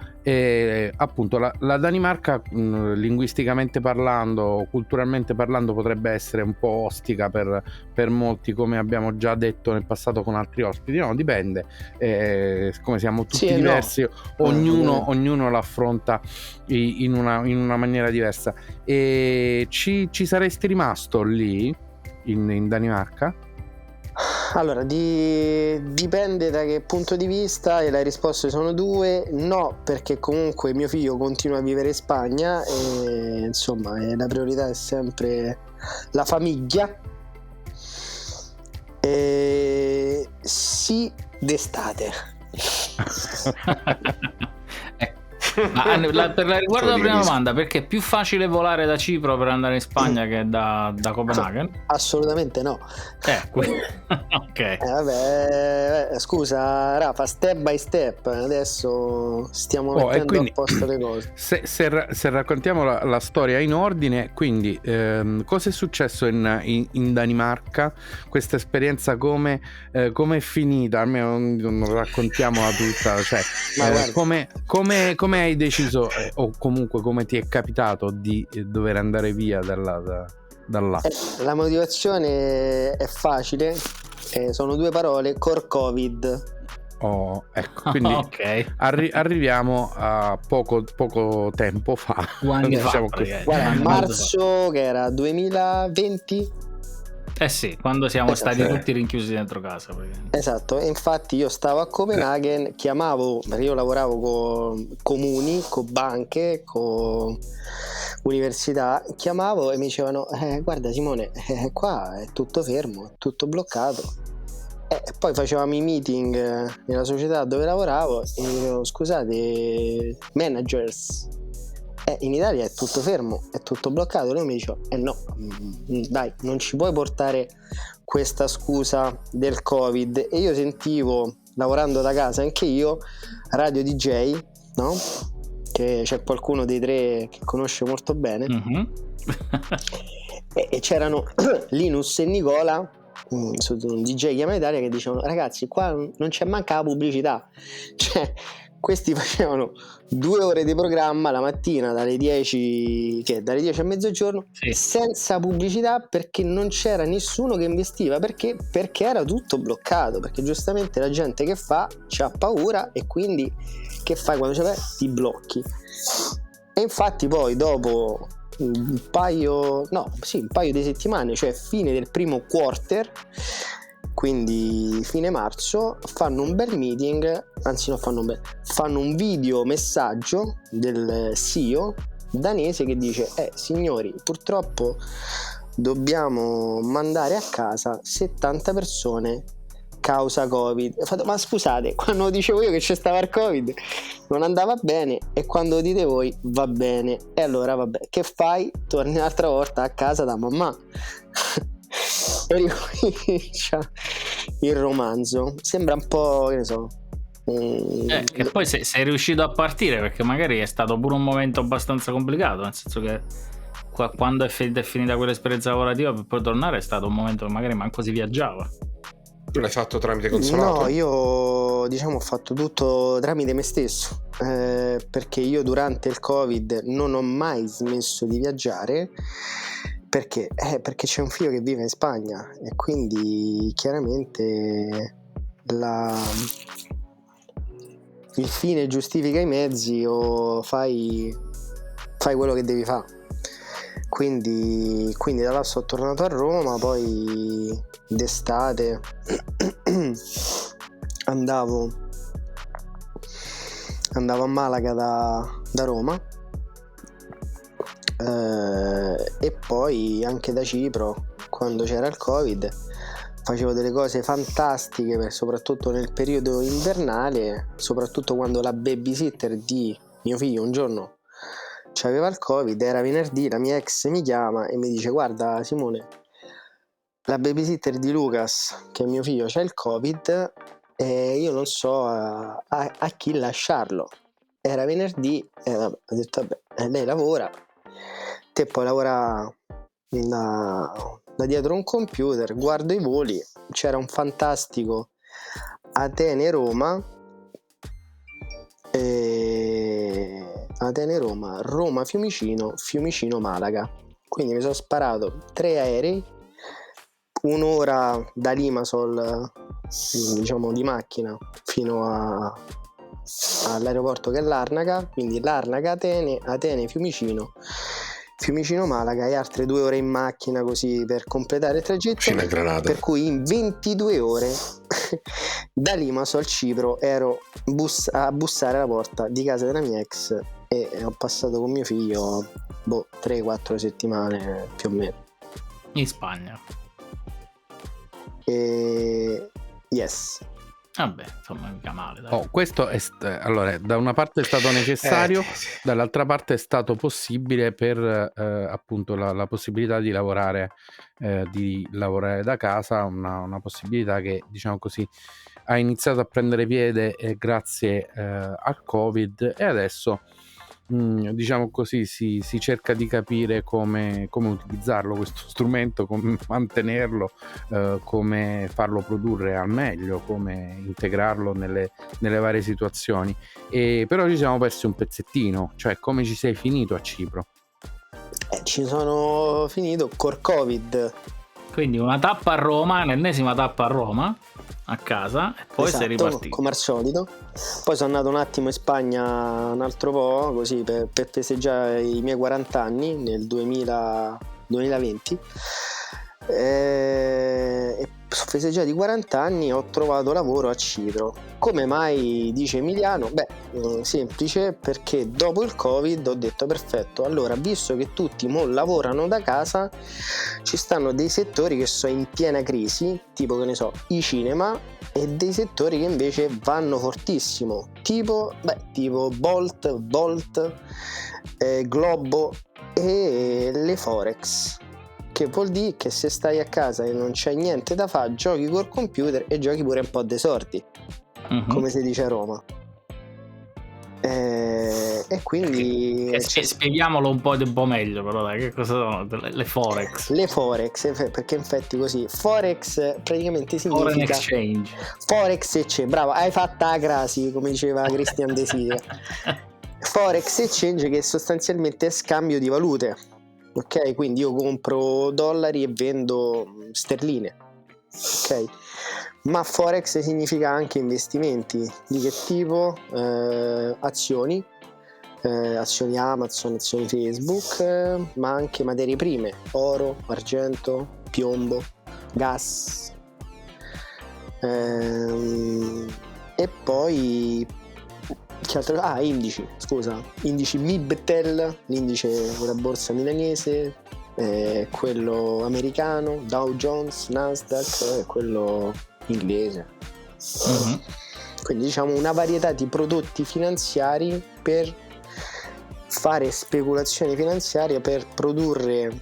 Appunto la Danimarca, linguisticamente parlando, culturalmente parlando, potrebbe essere un po' ostica per molti, come abbiamo già detto nel passato con altri ospiti. No, dipende. Come siamo tutti diversi, ognuno l'affronta in una maniera diversa. E ci saresti rimasto lì in Danimarca? Allora, dipende da che punto di vista, e le risposte sono 2. No, perché comunque mio figlio continua a vivere in Spagna e insomma la priorità è sempre la famiglia. E sì, d'estate. Ma per riguardo alla prima domanda, perché è più facile volare da Cipro per andare in Spagna che da Copenaghen? Assolutamente no. Ok. Vabbè, scusa Rafa, step by step, adesso stiamo mettendo a posto le cose. Se raccontiamo la storia in ordine, quindi cosa è successo in Danimarca? Questa esperienza come è finita? Almeno non raccontiamola tutta, cioè come hai deciso, o comunque come ti è capitato di dover andare via da là? La motivazione è facile, sono 2 parole: Covid. Ecco, quindi arriviamo a poco tempo fa. Diciamo Guarda, marzo, che era 2020. Sì, quando siamo stati tutti rinchiusi dentro casa. Esatto, e infatti io stavo a Copenaghen, chiamavo, perché io lavoravo con comuni, con banche, con università, chiamavo e mi dicevano guarda Simone, qua è tutto fermo, è tutto bloccato. E poi facevamo i meeting nella società dove lavoravo e dicevo: scusate managers, in Italia è tutto fermo, è tutto bloccato. E lui mi diceva: no, dai, non ci puoi portare questa scusa del Covid. E io sentivo, lavorando da casa anche io, radio DJ, no? Che c'è qualcuno dei 3 che conosce molto bene. E c'erano Linus e Nicola, un DJ Chiama Italia, che dicevano: ragazzi, qua non c'è manca la pubblicità. Cioè, questi facevano 2 ore di programma la mattina dalle 10 a mezzogiorno, senza pubblicità, perché non c'era nessuno che investiva, perché era tutto bloccato, perché giustamente la gente che fa c'ha paura, e quindi che fai quando c'è? Ti blocchi. E infatti poi dopo un paio di settimane, cioè fine del primo quarter, quindi fine marzo, fanno un bel meeting, fanno un video messaggio del CEO danese che dice: signori, purtroppo dobbiamo mandare a casa 70 persone causa Covid. Ho fatto: ma scusate, quando dicevo io che c'è stava il Covid non andava bene, e quando dite voi va bene. E allora vabbè, che fai? Torni un'altra volta a casa da mamma. E ricomincia il romanzo. Sembra un po', che ne so, che poi sei riuscito a partire, perché magari è stato pure un momento abbastanza complicato, nel senso che quando è finita quell'esperienza lavorativa per poi tornare è stato un momento che magari manco si viaggiava. L'hai fatto tramite consolato? No, io diciamo ho fatto tutto tramite me stesso, perché io durante il Covid non ho mai smesso di viaggiare, perché c'è un figlio che vive in Spagna e quindi chiaramente il fine giustifica i mezzi, o fai quello che devi fare. Quindi da là sono tornato a Roma, poi d'estate andavo a Malaga da Roma, e poi anche da Cipro quando c'era il Covid facevo delle cose fantastiche, soprattutto nel periodo invernale, soprattutto quando la babysitter di mio figlio un giorno c'aveva il Covid, era venerdì, la mia ex mi chiama e mi dice: guarda Simone, la babysitter di Lucas, che è mio figlio, c'ha il Covid e io non so a chi lasciarlo. Era venerdì e ho detto vabbè, lei lavora, te puoi lavorare da dietro un computer. Guardo i voli, c'era un fantastico Atene-Roma, Roma-Fiumicino, Fiumicino-Malaga. Quindi mi sono sparato 3 aerei, un'ora da Limassol, diciamo di macchina, fino all'aeroporto che è Larnaca, quindi Larnaca, Atene, Fiumicino, Malaga, e altre 2 ore in macchina così per completare il tragitto, Fino a Granada. Per cui in 22 ore da Limassol, Cipro, ero a bussare alla porta di casa della mia ex e ho passato con mio figlio 3-4 settimane più o meno In Spagna. Yes. Vabbè, insomma, mica male, dai. Questo allora, da una parte è stato necessario, dall'altra parte è stato possibile per appunto la possibilità di lavorare da casa, una possibilità che, diciamo così, ha iniziato a prendere piede grazie al Covid, e adesso diciamo così si cerca di capire come utilizzarlo questo strumento, come mantenerlo, come farlo produrre al meglio, come integrarlo nelle varie situazioni. E però ci siamo persi un pezzettino, cioè come ci sei finito a Cipro? Ci sono finito col Covid. Quindi una tappa a Roma, l'ennesima tappa a Roma, a casa, e poi sei ripartito. Come al solito. Poi sono andato un attimo in Spagna un altro po', così per festeggiare i miei 40 anni nel 2020. E sono festeggiati i 40 anni e ho trovato lavoro a Cipro. Come mai, dice Emiliano? Semplice, perché dopo il Covid ho detto perfetto, allora visto che tutti lavorano da casa, ci stanno dei settori che sono in piena crisi, tipo, che ne so, i cinema, e dei settori che invece vanno fortissimo, tipo Bolt, Globo e le Forex, che vuol dire che se stai a casa e non c'è niente da fare, giochi col computer e giochi pure un po' dei sordi, come si dice a Roma. E quindi spieghiamolo un po' meglio, però dai, che cosa sono le Forex? Le Forex, perché infatti così Forex praticamente significa Foreign exchange. Forex exchange, bravo, hai fatta a crasi, come diceva Christian De Sica. Forex exchange, che sostanzialmente è scambio di valute, ok? Quindi io compro dollari e vendo sterline, ok? Ma Forex significa anche investimenti. Di che tipo? Azioni Amazon, azioni Facebook, ma anche materie prime, oro, argento, piombo, gas, e poi che altro? Indici Mibtel, l'indice della borsa milanese, quello americano, Dow Jones, Nasdaq, quello inglese. Quindi diciamo una varietà di prodotti finanziari per fare speculazioni finanziarie, per produrre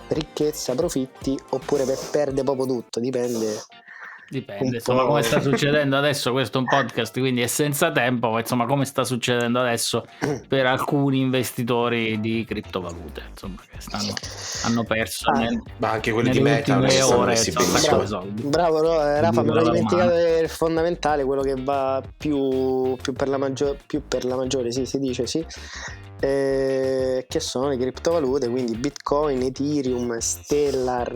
ricchezza, profitti, oppure per perdere proprio tutto, dipende Dipende, insomma, come sta succedendo adesso. Questo è un podcast, quindi è senza tempo, ma insomma come sta succedendo adesso per alcuni investitori di criptovalute, insomma, che hanno perso ma anche quelli di nelle Meta non ultime si stanno ore, messi insomma, benissimo. soldi. Bravo, Rafa, me l'ho Dalla dimenticato mano. del fondamentale, quello che va più per la maggiore, sì, si dice, sì. Che sono le criptovalute, quindi Bitcoin, Ethereum, Stellar,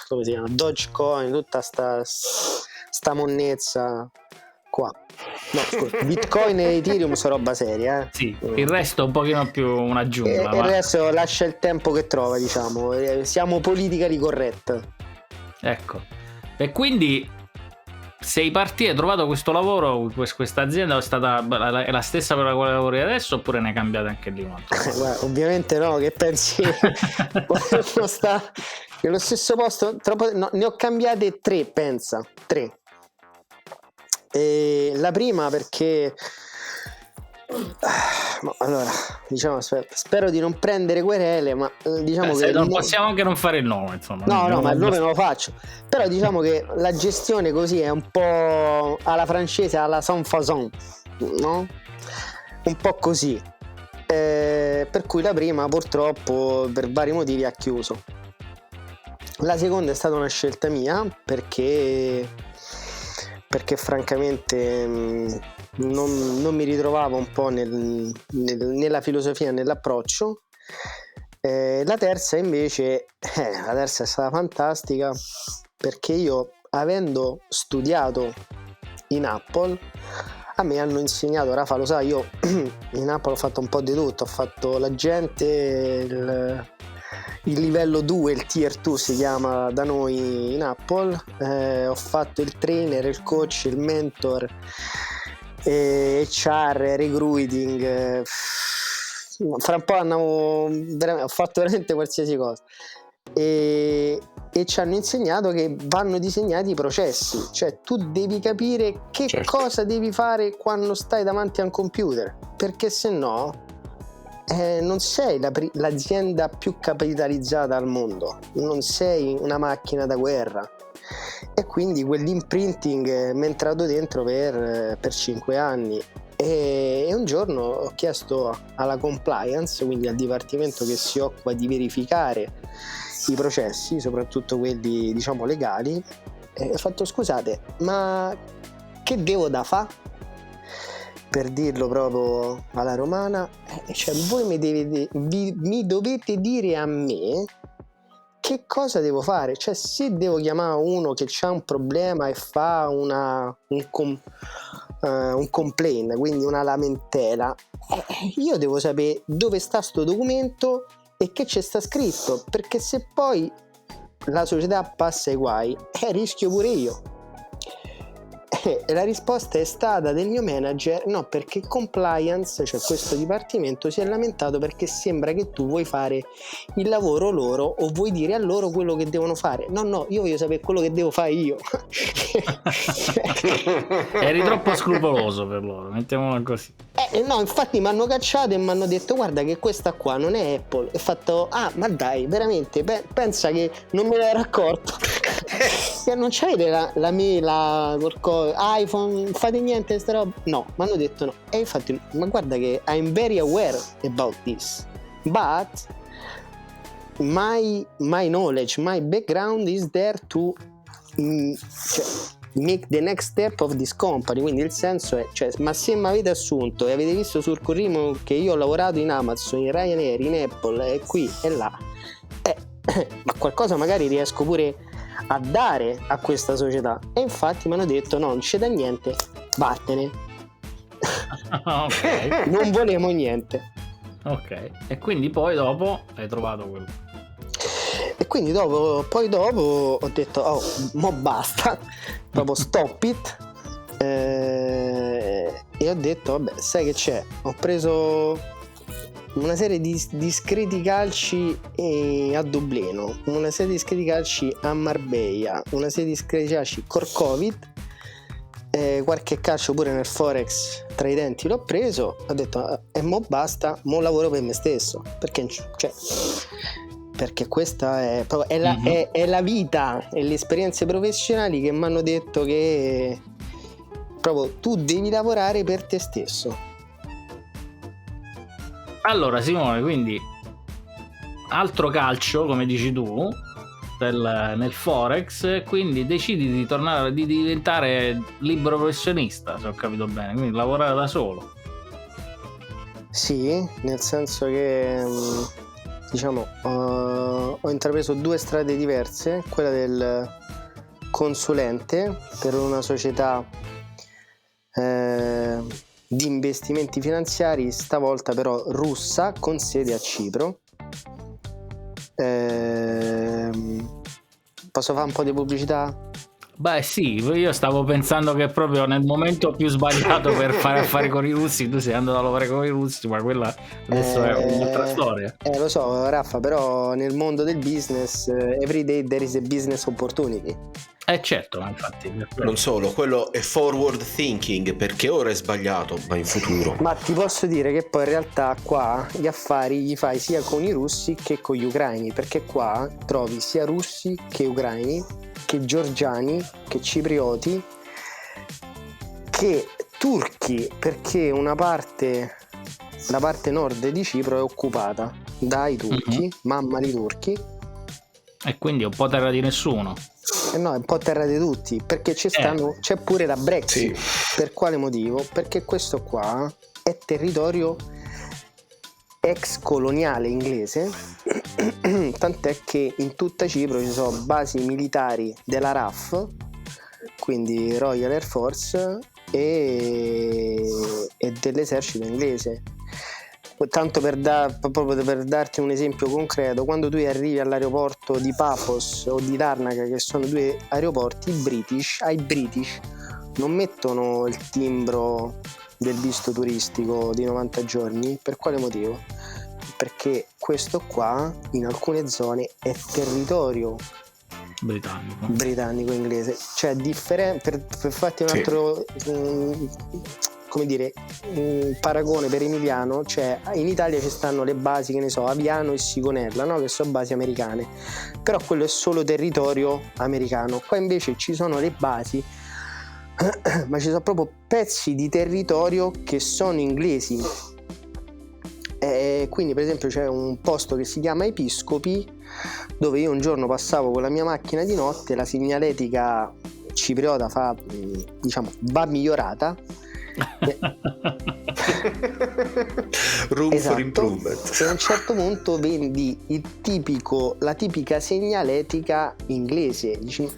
come si chiama? Dogecoin, tutta sta monnezza qua. No, scusa, Bitcoin e Ethereum sono roba seria, Sì, il resto è un pochino più una giungla, il resto lascia il tempo che trova, diciamo. Siamo politically correct. ecco. E quindi sei partito, hai trovato questo lavoro, questa azienda è stata è la stessa per la quale lavori adesso, oppure ne è cambiata anche lì un altro? Guarda, ovviamente no, che pensi non sta nello stesso posto no, ne ho cambiate 3, pensa, 3. E la prima perché allora, diciamo, spero di non prendere querele, ma diciamo che non possiamo anche non fare il nome, insomma. no, ma il nome non lo faccio. Però diciamo che la gestione così è un po' alla francese, alla sans façon, no? Un po' così. Per cui la prima purtroppo per vari motivi ha chiuso. La seconda è stata una scelta mia perché francamente non mi ritrovavo un po' nella filosofia, nell'approccio. La terza invece la terza è stata fantastica perché io, avendo studiato in Apple, a me hanno insegnato, Rafa lo sa, io in Apple ho fatto un po' di tutto, ho fatto l'agente, il livello 2, il tier 2 si chiama da noi in Apple, ho fatto il trainer, il coach, il mentor, HR, recruiting, fra un po' ho fatto veramente qualsiasi cosa e ci hanno insegnato che vanno disegnati i processi, cioè tu devi capire che cosa devi fare quando stai davanti a un computer, perché se no non sei l'azienda più capitalizzata al mondo, non sei una macchina da guerra. E quindi quell'imprinting mi è entrato dentro per 5 anni e un giorno ho chiesto alla compliance, quindi al dipartimento che si occupa di verificare i processi, soprattutto quelli diciamo legali, e ho fatto: scusate, ma che devo da fa? Per dirlo proprio alla romana, cioè voi mi dovete dire a me che cosa devo fare, cioè se devo chiamare uno che ha un problema e fa un complaint, quindi una lamentela, io devo sapere dove sta sto documento e che c'è sta scritto, perché se poi la società passa ai guai rischio pure io. E la risposta è stata del mio manager: no, perché compliance, cioè questo dipartimento, si è lamentato perché sembra che tu vuoi fare il lavoro loro o vuoi dire a loro quello che devono fare. No, io voglio sapere quello che devo fare io. Eri troppo scrupoloso per loro, mettiamola così. No, infatti mi hanno cacciato e mi hanno detto: guarda che questa qua non è Apple. E ho fatto: ah, ma dai, veramente, pensa che non me ne ero accorto. Non c'avete la mail, iPhone, fate niente sta roba? No, mi hanno detto no. E infatti, ma guarda che I'm very aware about this, but my knowledge, my background is there to make the next step of this company. Quindi il senso è, cioè, ma se mi avete assunto e avete visto sul curriculum che io ho lavorato in Amazon, in Ryanair, in Apple e qui e là, ma qualcosa magari riesco pure a dare a questa società. E infatti mi hanno detto: no, non c'è da niente, vattene. Ok. Non volevamo niente. Ok, e quindi poi dopo hai trovato quello. E quindi dopo ho detto: oh, mo basta, proprio stop it. E ho detto: vabbè, sai che c'è, ho preso una serie di discreti calci a Dublino, una serie di discreti calci a Marbella, una serie di discreti calci col Covid, qualche calcio pure nel Forex tra i denti l'ho preso. Ho detto: e mo basta, mo lavoro per me stesso, perché cioè, perché questa è proprio è la vita e le esperienze professionali che mi hanno detto che proprio tu devi lavorare per te stesso. Allora Simone, quindi altro calcio, come dici tu, nel Forex, quindi decidi di tornare, di diventare libero professionista, se ho capito bene, quindi lavorare da solo. Sì, nel senso che diciamo ho intrapreso due strade diverse, quella del consulente per una società di investimenti finanziari, stavolta però russa, con sede a Cipro. Posso fare un po' di pubblicità? Beh sì, io stavo pensando che proprio nel momento più sbagliato per fare affari con i russi tu sei andato a lavorare con i russi, ma quella adesso è un'altra storia. Lo so Raffa, però nel mondo del business every day there is a business opportunity. Certo, ma infatti non solo, quello è forward thinking, perché ora è sbagliato, ma in futuro. Ma ti posso dire che poi in realtà qua gli affari li fai sia con i russi che con gli ucraini, perché qua trovi sia russi che ucraini, che georgiani, che ciprioti, che turchi, perché la parte nord di Cipro è occupata dai turchi, mamma di turchi. E quindi è un po' terra di nessuno. No, è un po' terra di tutti, perché c'è pure la Brexit. Sì. Per quale motivo? Perché questo qua è territorio ex coloniale inglese, tant'è che in tutta Cipro ci sono basi militari della RAF, quindi Royal Air Force, e dell'esercito inglese. Tanto proprio per darti un esempio concreto, quando tu arrivi all'aeroporto di Paphos o di Larnaca, che sono due aeroporti ai British non mettono il timbro del visto turistico di 90 giorni. Per quale motivo? Perché questo qua in alcune zone è territorio britannico inglese, cioè per farti un altro come dire, un paragone per Emiliano, cioè in Italia ci stanno le basi, che ne so, Aviano e Sigonella, no? Che sono basi americane, però quello è solo territorio americano. Qua invece ci sono le basi ma ci sono proprio pezzi di territorio che sono inglesi. Quindi per esempio c'è un posto che si chiama Episcopi, dove io un giorno passavo con la mia macchina di notte, la segnaletica cipriota va migliorata. Room esatto. for improvement. E a un certo punto vendi la tipica segnaletica inglese, dici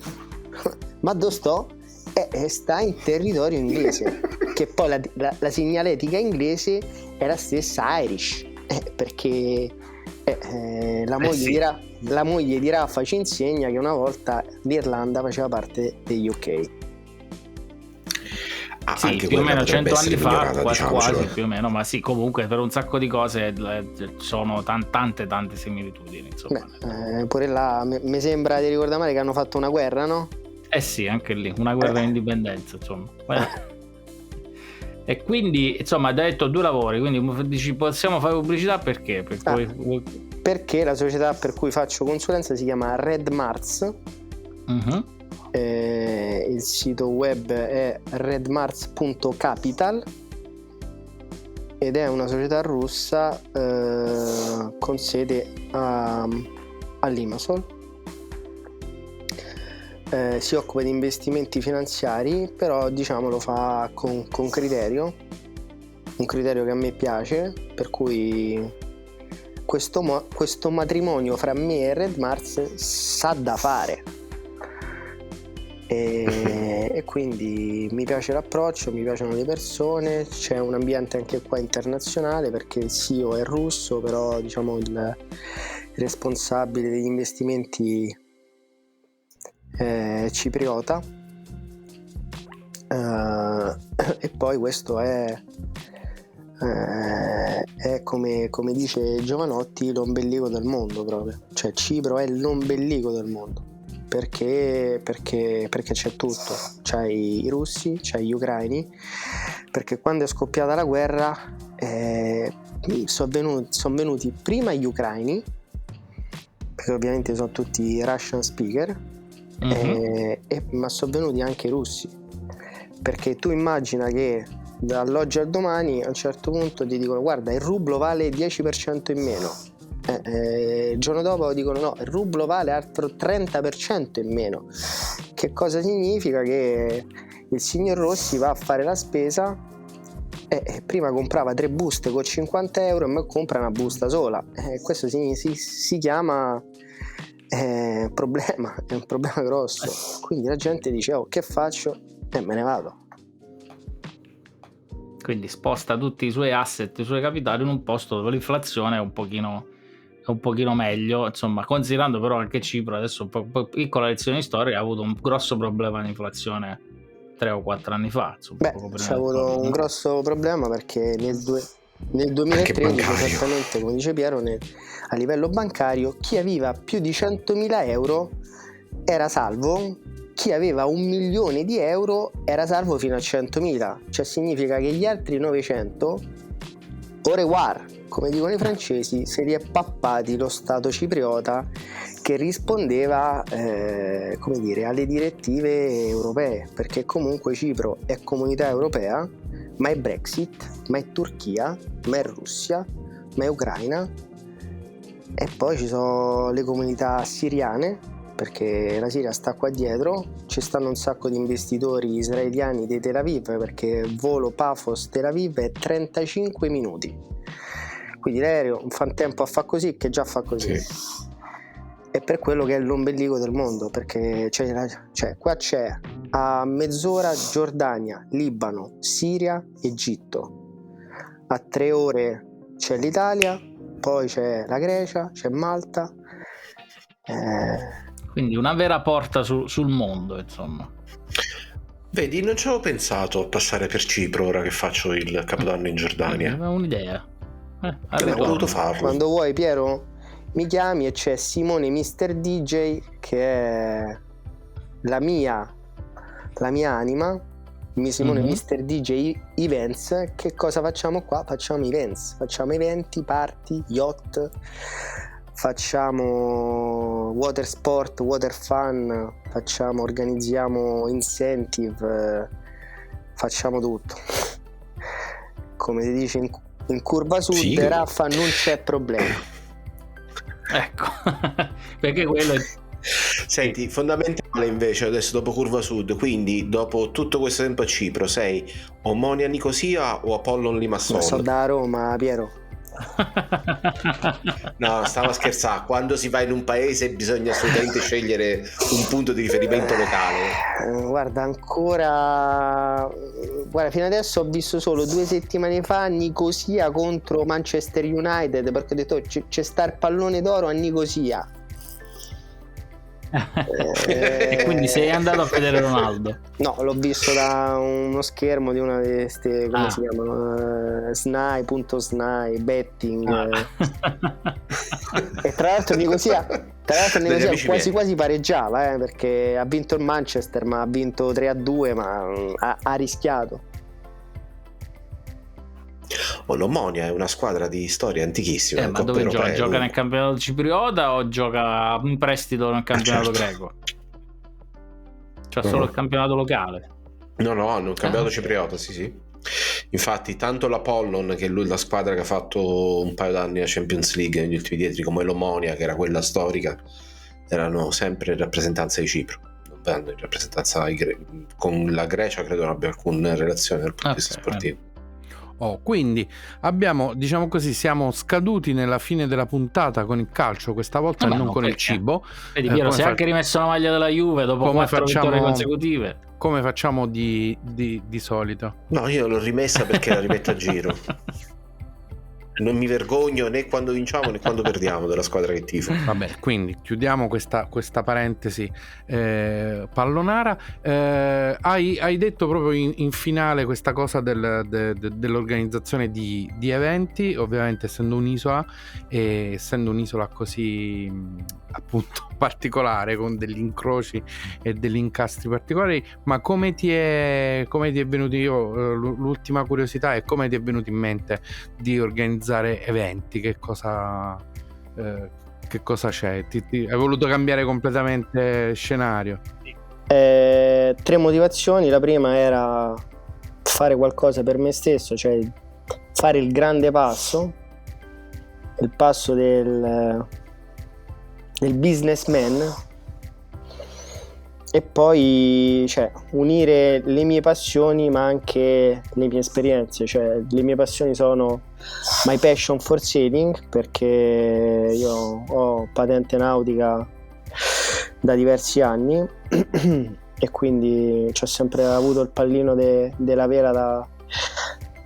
ma dove sto? Sta in territorio inglese, che poi la segnaletica inglese è la stessa Irish, perché la moglie di Raffa ci insegna che una volta l'Irlanda faceva parte degli UK. Sì, più o meno 100 anni fa, quasi più o meno, ma sì, comunque per un sacco di cose sono tante similitudini, insomma. Pure là mi sembra di ricordare male che hanno fatto una guerra, no? Sì, anche lì, una guerra di indipendenza, insomma. E quindi, insomma, hai detto 2 lavori, quindi dici possiamo fare pubblicità perché? Perché la società per cui faccio consulenza si chiama Red Marts. Il sito web è redmarts.capital ed è una società russa con sede a Limassol. Si occupa di investimenti finanziari, però diciamo lo fa con criterio, un criterio che a me piace, per cui questo matrimonio fra me e Red Mars sa da fare. E quindi mi piace l'approccio, mi piacciono le persone, c'è un ambiente anche qua internazionale perché il CEO è russo, però diciamo il responsabile degli investimenti è cipriota, e poi questo è come dice Giovanotti, l'ombelico del mondo proprio, cioè Cipro è l'ombelico del mondo. Perché c'è tutto, c'hai i russi, c'hai gli ucraini, perché quando è scoppiata la guerra sono venuti prima gli ucraini che ovviamente sono tutti Russian speaker, ma sono venuti anche i russi, perché tu immagina che dall'oggi al domani a un certo punto ti dicono guarda il rublo vale 10% in meno, il giorno dopo dicono no, il rublo vale altro 30% in meno. Che cosa significa? Che il signor Rossi va a fare la spesa e prima comprava 3 buste con 50 euro e ora compra una busta sola. Questo si chiama problema, è un problema grosso. Quindi la gente dice oh, che faccio? Me ne vado. Quindi sposta tutti i suoi asset, i suoi capitali in un posto dove l'inflazione è un pochino meglio, insomma, considerando però anche Cipro adesso, piccola lezione di storia, ha avuto un grosso problema di inflazione 3 o 4 anni fa, insomma, poco prima c'è avuto un grosso problema perché nel 2013 esattamente come dice Piero, a livello bancario chi aveva più di 100.000 euro era salvo, chi aveva 1 milione di euro era salvo fino a 100.000, cioè significa che gli altri 900 au revoir, come dicono i francesi, si è pappati lo Stato cipriota che rispondeva come dire, alle direttive europee, perché comunque Cipro è comunità europea, ma è Brexit, ma è Turchia, ma è Russia, ma è Ucraina, e poi ci sono le comunità siriane, perché la Siria sta qua dietro, ci stanno un sacco di investitori israeliani di Tel Aviv, perché il volo Paphos-Tel Aviv è 35 minuti, quindi l'aereo fa tempo a fare così che già fa così. Sì. E per quello che è l'ombelico del mondo, perché qua c'è a mezz'ora Giordania, Libano, Siria, Egitto, a 3 ore c'è l'Italia, poi c'è la Grecia, c'è Malta. Quindi una vera porta sul mondo, insomma. Vedi, non ci avevo pensato a passare per Cipro ora che faccio il Capodanno in Giordania. Avevo un'idea. Ho voluto farlo. Quando vuoi, Piero, mi chiami e c'è Simone Mr. DJ che è la mia anima. Simone Mr. DJ Events. Che cosa facciamo qua? Facciamo events, facciamo eventi, party, yacht, facciamo water sport, water fun, organizziamo incentive, facciamo tutto. Come si dice in curva sud, sì. Raffa, non c'è problema. Ecco, perché quello è... Senti, fondamentale invece adesso dopo curva sud, quindi dopo tutto questo tempo a Cipro, sei Omonia Nicosia o Apollon Limassol? So da Roma, Piero. No, stavo a scherzare. Quando si va in un paese bisogna assolutamente scegliere un punto di riferimento locale. Guarda, fino adesso ho visto solo 2 settimane fa Nicosia contro Manchester United, perché ho detto c'è sta il pallone d'oro a Nicosia. E quindi sei andato a vedere Ronaldo? No, l'ho visto da uno schermo di una di queste, come si chiamano, Snai, betting. E tra l'altro Nicosia quasi pareggiava, perché ha vinto il Manchester, ma ha vinto 3-2, ma ha rischiato. L'Omonia è una squadra di storia antichissima. Ma dove gioca? Gioca nel campionato cipriota o gioca in prestito nel campionato greco? Cioè solo il campionato locale? No, hanno il campionato cipriota, sì. Infatti tanto l'Apollon, che è la squadra che ha fatto un paio d'anni la Champions League negli ultimi dietri, come l'Omonia, che era quella storica, erano sempre in rappresentanza di Cipro, non vanno in rappresentanza con la Grecia, credo non abbia alcuna relazione dal punto di vista sportivo. Quindi abbiamo, diciamo così, siamo scaduti nella fine della puntata con il calcio questa volta, non con il cibo. Vedi, Piero, si è anche rimesso la maglia della Juve dopo 4 vittorie consecutive. Come facciamo di solito? No, io l'ho rimessa perché la rimetto a giro. Non mi vergogno né quando vinciamo né quando perdiamo della squadra che tifo. Vabbè, quindi chiudiamo questa parentesi pallonara. Hai detto proprio in finale questa cosa dell'organizzazione di eventi, ovviamente essendo un'isola e essendo un'isola così appunto particolare, con degli incroci e degli incastri particolari, ma come ti è venuto, l'ultima curiosità è come ti è venuto in mente di organizzare eventi? Che cosa che cosa c'è? Hai voluto cambiare completamente scenario? 3 motivazioni. La prima era fare qualcosa per me stesso, cioè fare il grande passo, il passo del businessman, e poi unire le mie passioni ma anche le mie esperienze. Cioè, le mie passioni sono my passion for sailing, perché io ho patente nautica da diversi anni e quindi ho sempre avuto il pallino della vela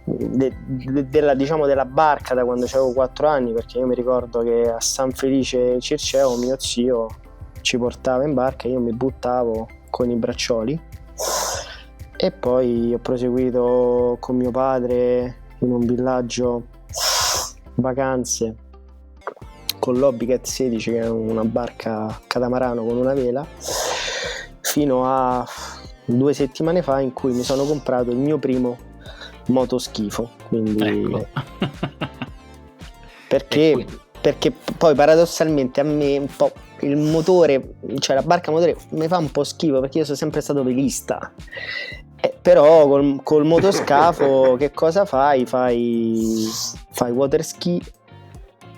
della barca da quando avevo 4 anni, perché io mi ricordo che a San Felice Circeo mio zio ci portava in barca e io mi buttavo con i braccioli, e poi ho proseguito con mio padre in un villaggio vacanze con l'Hobbycat 16, che è una barca catamarano con una vela, fino a 2 settimane fa in cui mi sono comprato il mio primo motoschifo. Quindi Ecco. perché poi paradossalmente a me un po' il motore, cioè la barca motore, mi fa un po' schifo, perché io sono sempre stato velista. Però col motoscafo che cosa fai? Fai water ski,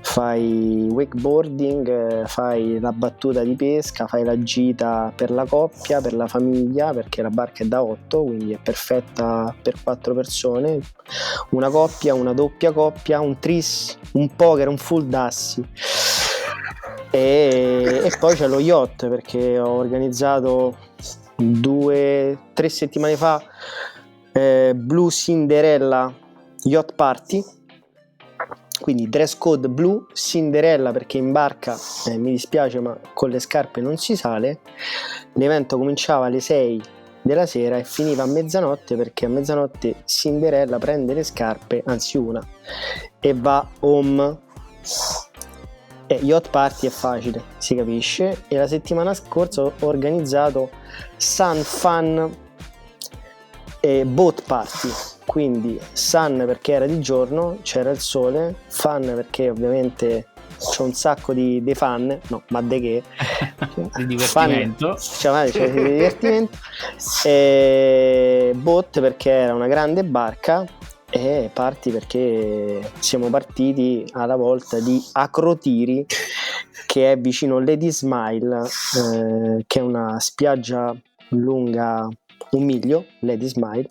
fai wakeboarding, fai la battuta di pesca, fai la gita per la coppia, per la famiglia, perché la barca è da 8, quindi è perfetta per 4 persone, una coppia, una doppia coppia, un tris, un poker, un full dassi, e poi c'è lo yacht, perché ho organizzato 2-3 settimane fa Blue Cinderella Yacht Party, quindi dress code blu, Cinderella perché in barca, mi dispiace ma con le scarpe non si sale. L'evento cominciava alle 6 della sera e finiva a mezzanotte, perché a mezzanotte Cinderella prende le scarpe, anzi una, e va home. Yacht Party è facile, si capisce. E la settimana scorsa ho organizzato Sun Fun Boat Party, quindi sun perché era di giorno, c'era il sole, fun perché ovviamente c'è un sacco di fan, no, ma de che di divertimento, c'è di divertimento, e boat perché era una grande barca, e party perché siamo partiti alla volta di Acrotiri, che è vicino Lady Smile, che è una spiaggia lunga 1 miglio, Lady Smile,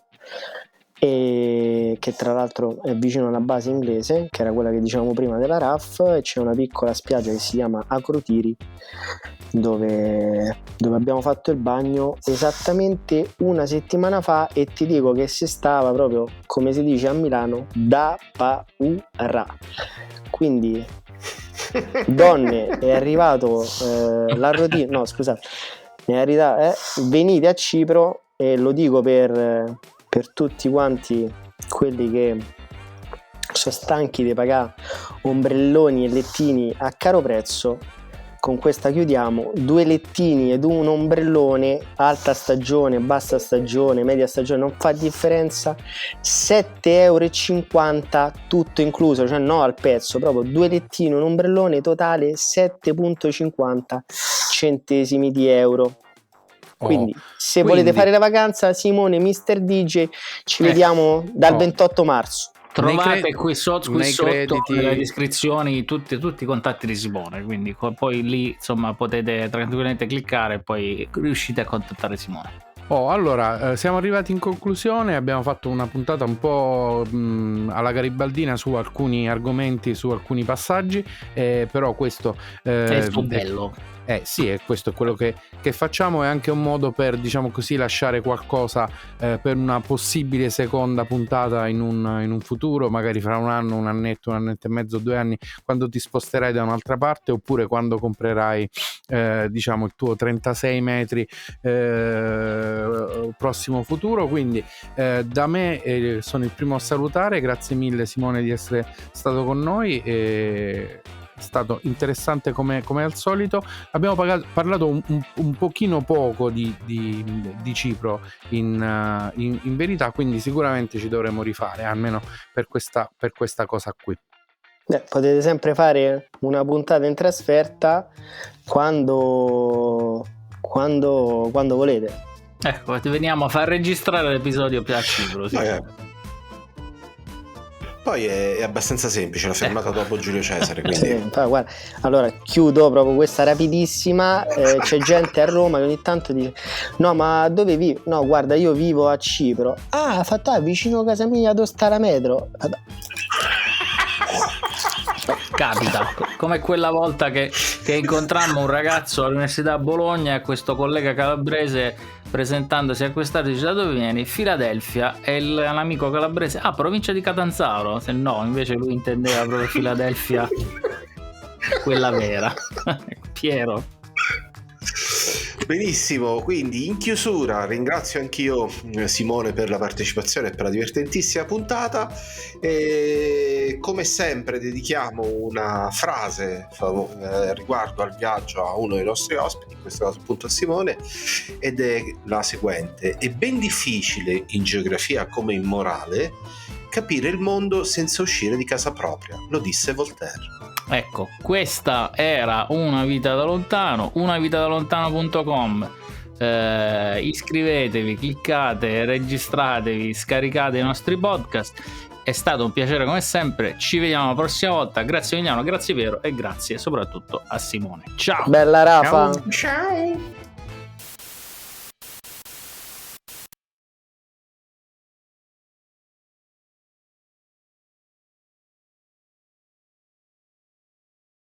e che tra l'altro è vicino alla base inglese, che era quella che dicevamo prima della RAF, e c'è una piccola spiaggia che si chiama Acrotiri, dove abbiamo fatto il bagno esattamente 1 settimana fa, e ti dico che si stava proprio, come si dice a Milano, da paura. Quindi donne, è arrivato l'arrotino, no scusate, venite a Cipro, e lo dico per tutti quanti quelli che sono stanchi di pagare ombrelloni e lettini a caro prezzo. Con questa chiudiamo: 2 lettini ed un ombrellone, alta stagione, bassa stagione, media stagione, non fa differenza, 7,50 € tutto incluso, cioè no al pezzo, proprio 2 lettini, un ombrellone, totale 7,50 centesimi di euro. Quindi se volete fare la vacanza, Simone, Mr. DJ, ci vediamo dal 28 marzo. Trovate qui sotto nelle descrizioni tutti i contatti di Simone, quindi poi lì insomma potete tranquillamente cliccare e poi riuscite a contattare Simone. Allora, siamo arrivati in conclusione, abbiamo fatto una puntata un po' alla garibaldina su alcuni argomenti, su alcuni passaggi, però questo è il suo bello. Sì, e questo è quello che facciamo, è anche un modo per, diciamo così, lasciare qualcosa per una possibile seconda puntata in un futuro, magari fra un anno, un annetto e mezzo, 2 anni, quando ti sposterai da un'altra parte, oppure quando comprerai diciamo il tuo 36 metri prossimo futuro. Quindi da me sono il primo a salutare, grazie mille Simone di essere stato con noi, è stato interessante come al solito. Abbiamo parlato un pochino poco di Cipro in verità, quindi sicuramente ci dovremo rifare, almeno per questa cosa qui. Potete sempre fare una puntata in trasferta quando volete. Ecco, ti veniamo a far registrare l'episodio a Cipro. Sì. Poi è abbastanza semplice, la fermata dopo Giulio Cesare. Quindi... Sì, guarda, allora chiudo proprio questa rapidissima. C'è gente a Roma che ogni tanto dice: no, ma dove vivi? No, guarda, io vivo a Cipro. Ah, vicino a casa mia, dove sta la metro. Capita, come quella volta che incontrammo un ragazzo all'università a Bologna e questo collega calabrese, presentandosi a quest'arte, dice: da dove vieni? Filadelfia. E l'amico calabrese: ah, provincia di Catanzaro. Se no, invece lui intendeva proprio Filadelfia, quella vera. Piero. Benissimo, quindi in chiusura ringrazio anch'io Simone per la partecipazione e per la divertentissima puntata, e come sempre dedichiamo una frase riguardo al viaggio a uno dei nostri ospiti, in questo caso appunto a Simone, ed è la seguente: è ben difficile in geografia come in morale capire il mondo senza uscire di casa propria, lo disse Voltaire. Ecco, questa era Una vita da lontano, unavitadalontano.com. Iscrivetevi, cliccate, registratevi, scaricate i nostri podcast. È stato un piacere come sempre, ci vediamo la prossima volta. Grazie Emiliano, grazie Piero e grazie soprattutto a Simone. Ciao! Bella Rafa! Ciao!